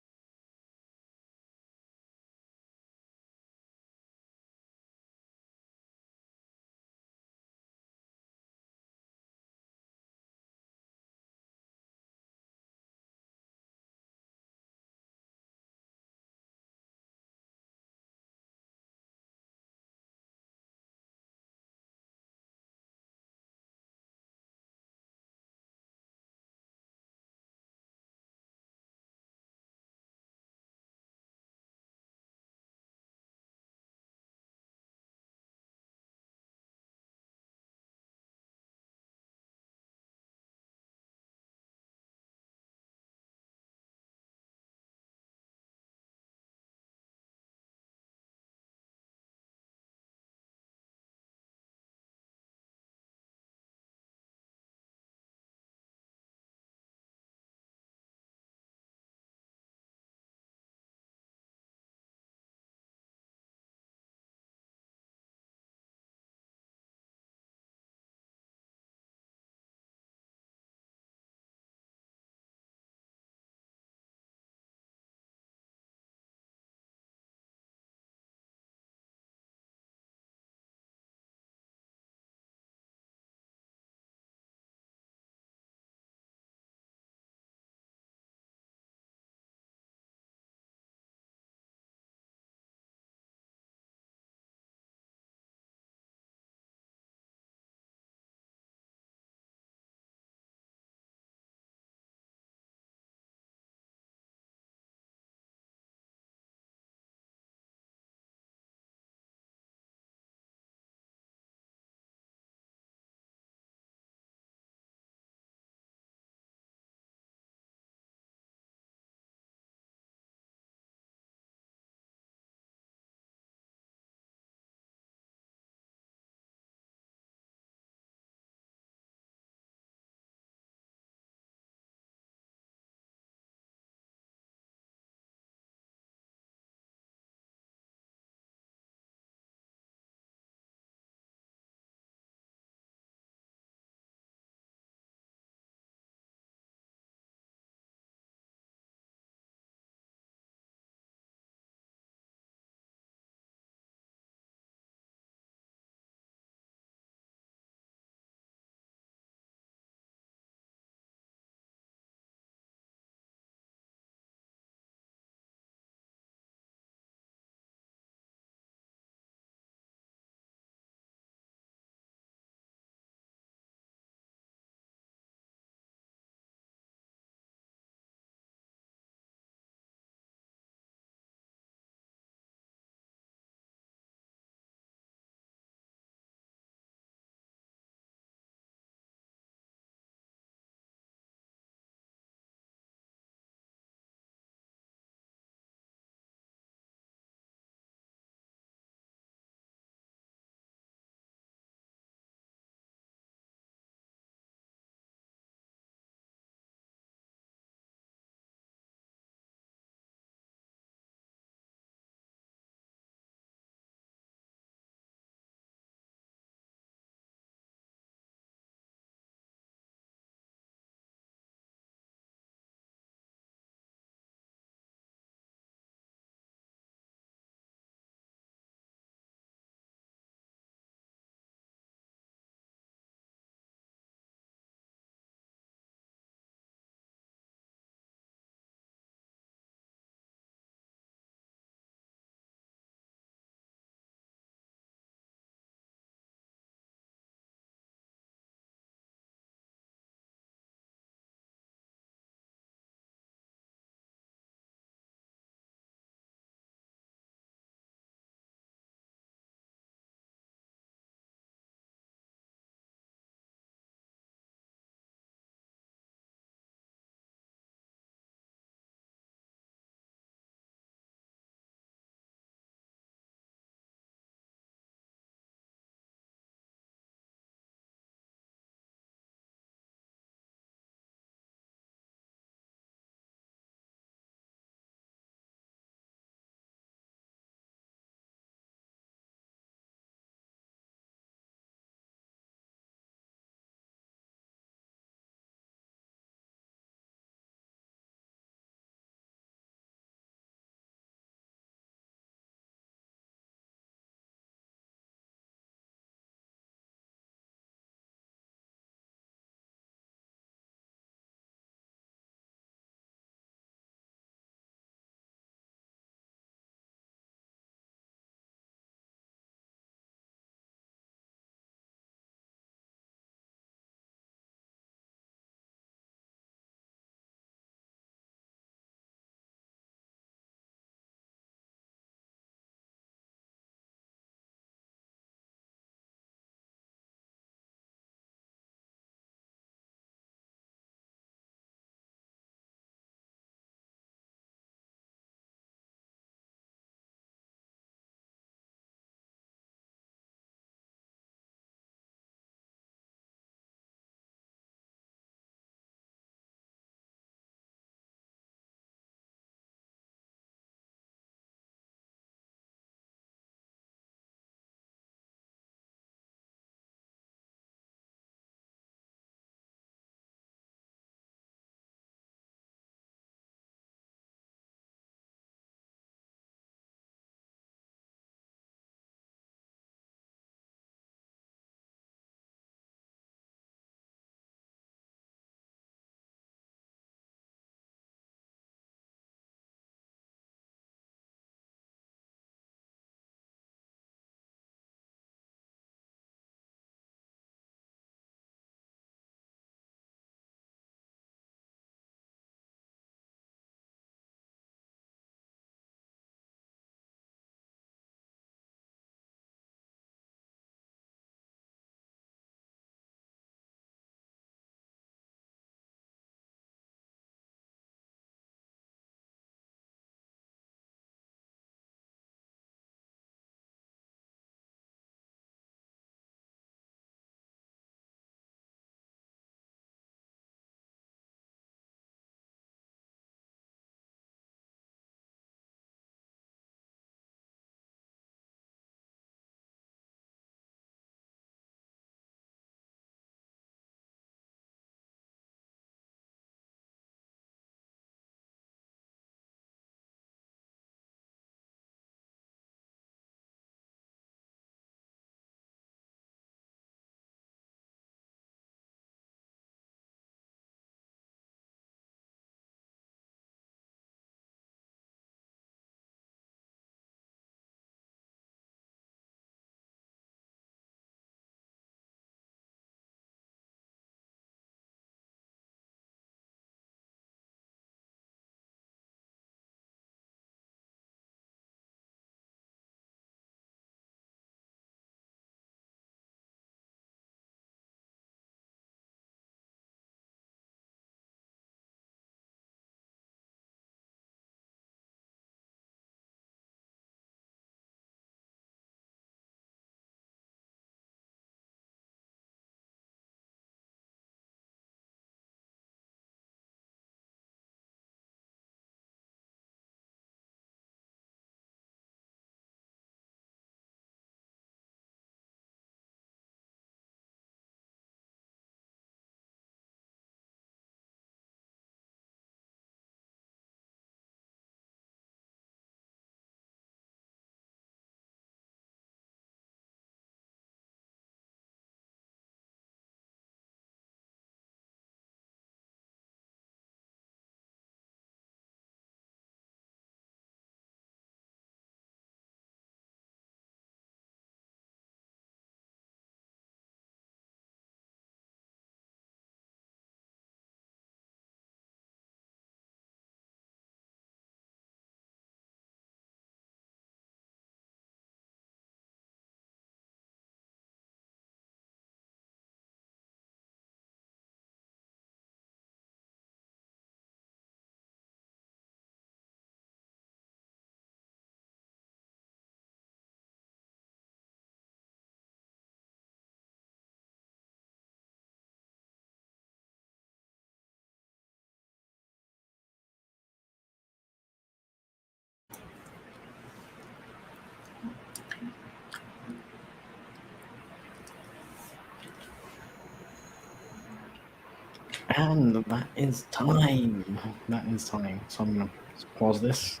And that is time. That is time. So I'm gonna pause this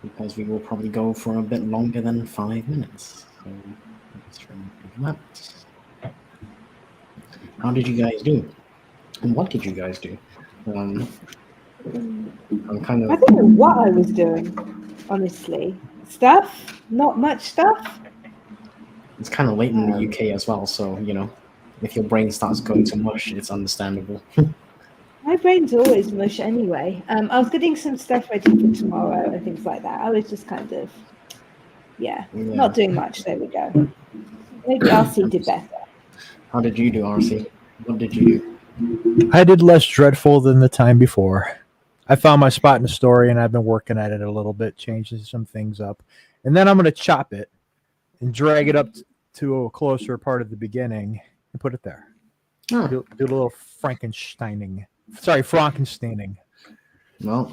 because we will probably go for a bit longer than 5 minutes. So let's remove that. How did you guys do? And what did you guys do? Um, I'm kind I of. don't know what I was doing, honestly. Stuff, not much stuff. It's kind of late in the UK as well, so if your brain starts going to mush, it's understandable. My brain's always mush anyway. I was getting some stuff ready for tomorrow and things like that. I was just kind of, not doing much. There we go. Maybe RC did better. How did you do, RC? What did you do? I did less dreadful than the time before. I found my spot in the story, and I've been working at it a little bit, changing some things up. And then I'm going to chop it and drag it up to a closer part of the beginning and put it there. Oh. Do a little Frankensteining. Sorry, Frankensteining. Well,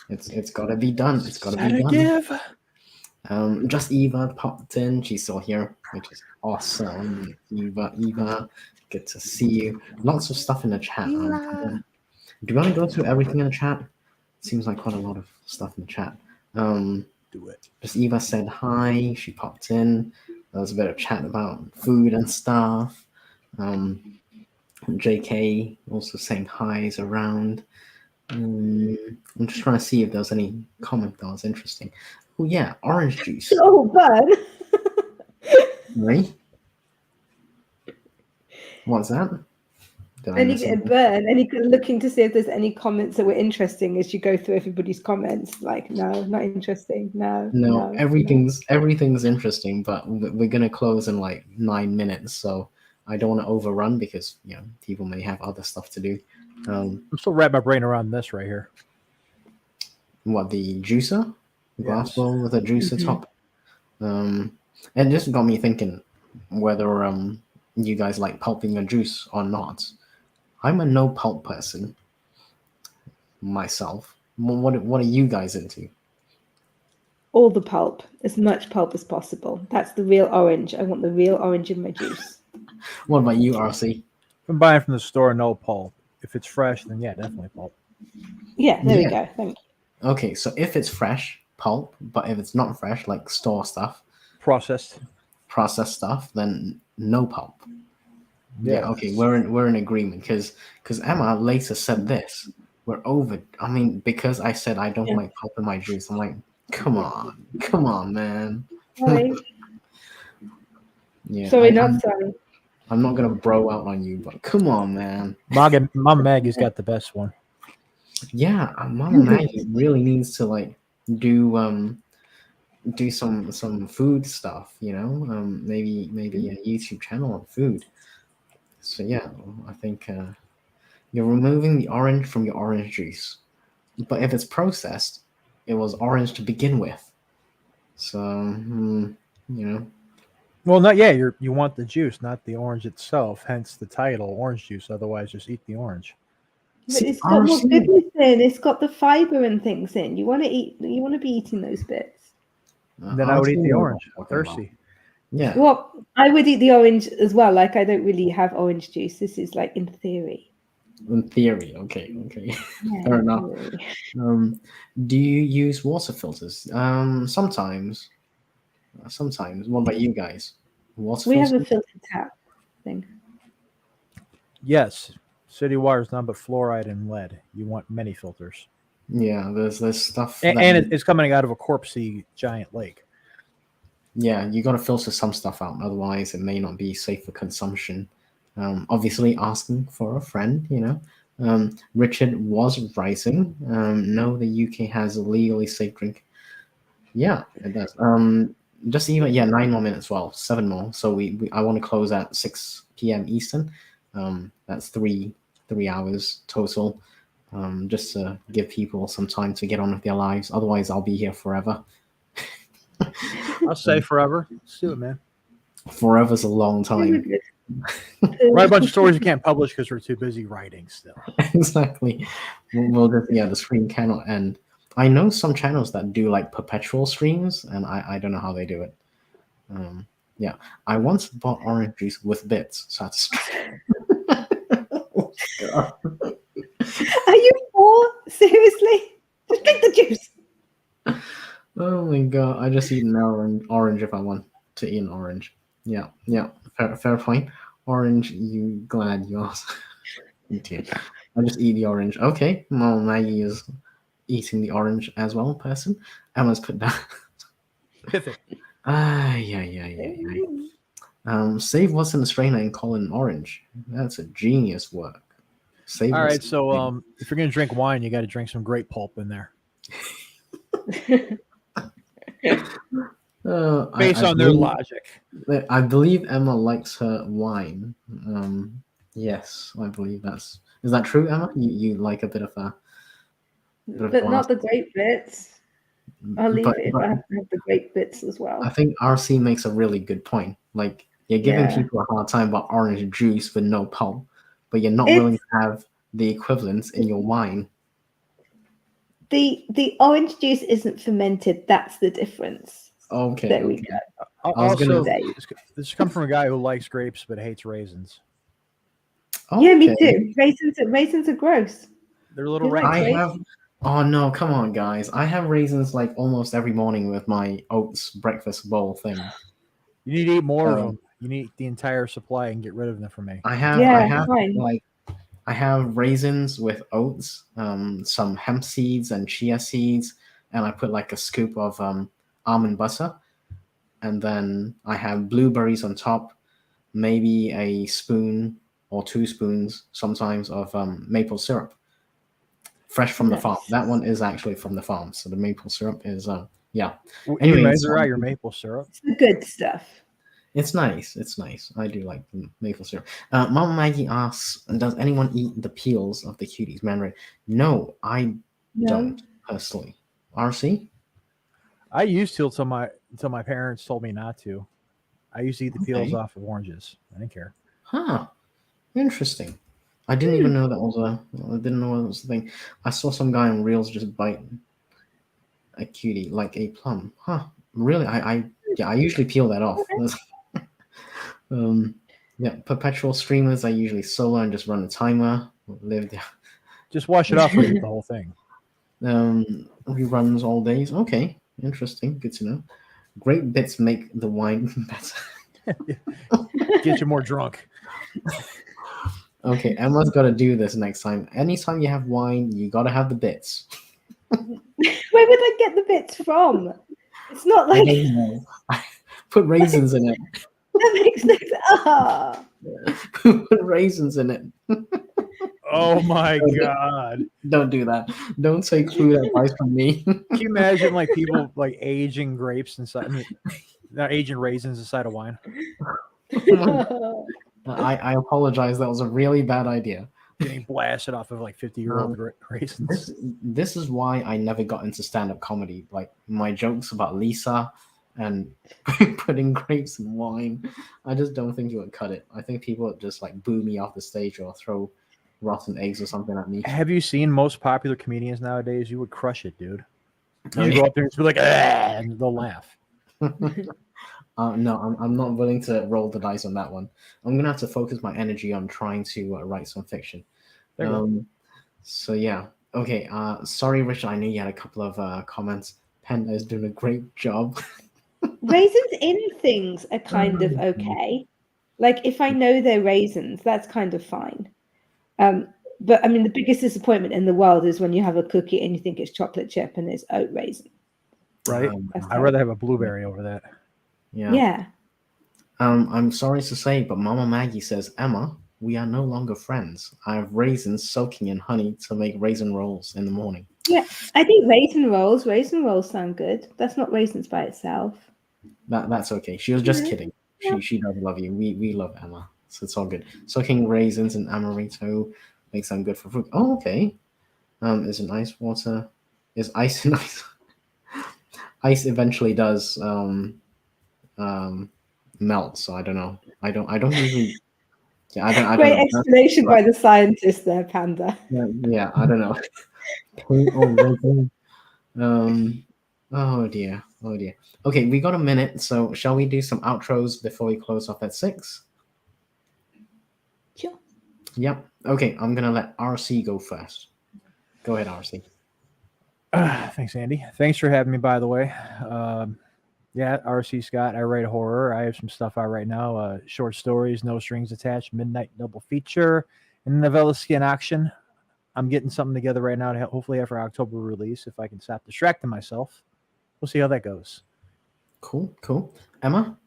it's got to be done. It's got to be done. Just Eva popped in. She's still here, which is awesome. Eva, good to see you. Lots of stuff in the chat. Do you want to go through everything in the chat? Seems like quite a lot of stuff in the chat. Do it. Just Eva said hi. She popped in. There was a bit of chat about food and stuff. JK also saying hi's around. I'm just trying to see if there's any comment that was interesting. Oh yeah, orange juice. Oh, bud. Right? What's that? And you get a burn, and you can looking to see if there's any comments that were interesting as you go through everybody's comments. Like, no, not interesting. No, everything's interesting, but we're gonna close in like 9 minutes, so I don't want to overrun because people may have other stuff to do. I'm still wrapping my brain around this right here. What, the juicer? Glass bowl with a juicer top. It just got me thinking whether you guys like pulping a juice or not. I'm a no pulp person myself. What are you guys into? All the pulp, as much pulp as possible. That's the real orange. I want the real orange in my juice. What about you, RC? If I'm buying from the store, no pulp. If it's fresh, then yeah, definitely pulp. Yeah, there we go. Thank you. Okay, so if it's fresh, pulp, but if it's not fresh, like store stuff, processed stuff, then no pulp. Yeah, okay, we're in agreement because Emma later said this. We're over. I mean, because I said I don't like pulp in my juice. I'm like, come on, man. Sorry. Sorry. Sorry. I'm not gonna bro out on you, but come on, man. Mom Maggie's got the best one. Yeah, Mama Maggie really needs to like do some food stuff. Maybe a YouTube channel on food. So yeah, I think you're removing the orange from your orange juice. But if it's processed, it was orange to begin with. So, Well, not yeah. You want the juice, not the orange itself. Hence the title, orange juice. Otherwise, just eat the orange. But it's got more goodness in. It's got the fiber and things in. You want to eat. You want to be eating those bits. Then I would eat the orange. Thirsty. Yeah. Well, I would eat the orange as well. Like, I don't really have orange juice. This is like in theory. In theory, okay. Yeah, fair enough. Do you use water filters? Sometimes. What about you guys? We have a filtered tap thing. Yes. City water is none but fluoride and lead. You want many filters. Yeah, there's stuff. And it's coming out of a corpsey giant lake. Yeah, you got to filter some stuff out. Otherwise, it may not be safe for consumption. Obviously, asking for a friend, Richard was writing. No, the UK has a legally safe drink. Yeah, it does. Just even 9 more minutes. Well, 7 more. So I want to close at 6 p.m. Eastern. That's three hours total. Just to give people some time to get on with their lives. Otherwise, I'll be here forever. I'll say forever. Let's do it, man. Forever's a long time. Write a bunch of stories you can't publish because we're too busy writing still. Exactly. We'll just, the stream cannot end. I know some channels that do like perpetual streams, and I don't know how they do it. I once bought orange juice with bits, so I had to God. Are you four? Seriously? Just drink the juice. Oh my god! I just eat an orange if I want to eat an orange. Yeah, yeah. Fair point. Orange. You glad you asked? Dear. I just eat the orange. Okay. Well, Maggie is eating the orange as well. Person. Emma's put down. Yeah. Save what's in the strainer and call it an orange. That's a genius work. Save All what's right, so if you're gonna drink wine, you got to drink some grape pulp in there, based on their logic. I believe Emma likes her wine. Yes, I believe that's. Is that true, Emma? You like a bit of a. But not the grape bits. I'll leave but, it if but I have to have the grape bits as well. I think RC makes a really good point. Like you're giving Yeah. people a hard time about orange juice with no pulp, but you're not It's- willing to have the equivalents in your wine. The orange juice isn't fermented. That's the difference. Okay. There we Okay. go. I was Also, gonna- this comes from a guy who likes grapes but hates raisins. Yeah, me Okay. too. Raisins are gross. They're little You like raisins. I raisins? have. Oh no! Come on, guys! I have raisins like almost every morning with my oats breakfast bowl thing. You need to eat more of Um, them. You need the entire supply and get rid of them for me. I have. Yeah, I have fine. like. I have raisins with oats, some hemp seeds and chia seeds, and I put like a scoop of almond butter, and then I have blueberries on top, maybe a spoon or 2 spoons sometimes of maple syrup, fresh from the farm. Nice. That one is actually from the farm, so the maple syrup is yeah. You Anyway, measure out your maple syrup. It's the good stuff. It's nice. It's nice. I do like the maple syrup. Mama Maggie asks, "Does anyone eat the peels of the cuties mandarin?" No, I No. don't personally. RC? I used to until my parents told me not to. I used to eat the peels Okay. off of oranges. I didn't care. Huh. Interesting. I didn't even know that was a. I didn't know that was the thing. I saw some guy on Reels just bite a cutie like a plum. Huh. Really? I usually peel that off. Yeah, perpetual streamers. I usually solo and just run a timer. Live Just wash it off and eat the whole thing. reruns all days. Okay, interesting. Good to know. Great bits make the wine better. Get you more drunk. Okay, Emma's got to do this next time. Anytime you have wine, you got to have the bits. Where would I get the bits from? It's not I like don't know. Put raisins in it. that makes no sense. Ah. Put raisins in it. Oh my god! Don't do that. Don't take food advice from me. Can you imagine like people like aging grapes inside? I mean, not aging raisins inside of wine. I apologize. That was a really bad idea. Getting blasted off of like 50-year-old raisins. This is why I never got into stand-up comedy. Like my jokes about Lisa and putting grapes in wine, I just don't think it would cut it. I think people would just like boo me off the stage or throw rotten eggs or something at me. Have you seen most popular comedians nowadays? You would crush it, dude. Oh, You yeah. go up there and just be like, ah, and they'll laugh. No, I'm not willing to roll the dice on that one. I'm gonna have to focus my energy on trying to write some fiction. There you go. So yeah, okay. Sorry, Richard. I know you had a couple of comments. Panda is doing a great job. Raisins in things are kind of okay. Like if I know they're raisins, that's kind of fine. But I mean, the biggest disappointment in the world is when you have a cookie and you think it's chocolate chip and it's oat raisin. Right? I'd rather have a blueberry over that. Yeah. I'm sorry to say, but Mama Maggie says, Emma, we are no longer friends. I have raisins soaking in honey to make raisin rolls in the morning. Yeah, I think raisin rolls sound good. That's not raisins by itself. That's okay. She was just kidding. She does love you. We love Emma, so it's all good. Soaking raisins in amaretto makes them good for food. Oh, okay. Is an ice water? Is ice in ice? Ice eventually does melt. So I don't know. I don't usually. Yeah, I don't. Great know. explanation by the scientist there, Panda. Yeah, I don't know. Paint or raisin. Oh dear. Okay, we got a minute, so shall we do some outros before we close off at 6? Sure. Yep. Okay, I'm gonna let RC go first. Go ahead, RC. Thanks, Andy. Thanks for having me, by the way. Yeah, RC Scott. I write horror. I have some stuff out right now. Short stories, no strings attached, midnight double feature, and novella skin action. I'm getting something together right now to hopefully have for October release if I can stop distracting myself. We'll see how that goes. Cool. Emma?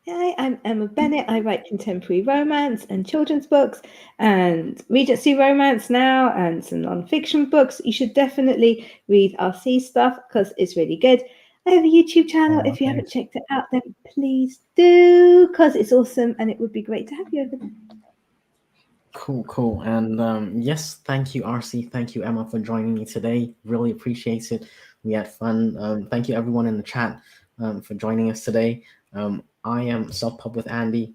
Hi, I'm Emma Bennett. I write contemporary romance and children's books and Regency romance now and some non-fiction books. You should definitely read RC stuff because it's really good. I have a YouTube channel. Oh, If you haven't thanks. checked it out, then please do because it's awesome and it would be great to have you over there. Cool. And yes, thank you, RC. Thank you, Emma, for joining me today. Really appreciate it. We had fun. Thank you, everyone in the chat, for joining us today. I am Self Pub with Andy,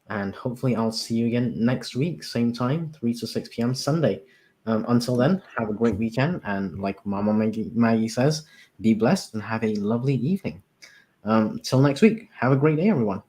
and hopefully, I'll see you again next week, same time, 3 to 6 p.m. Sunday. Until then, have a great weekend. And like Mama Maggie says, be blessed and have a lovely evening. Till next week, have a great day, everyone.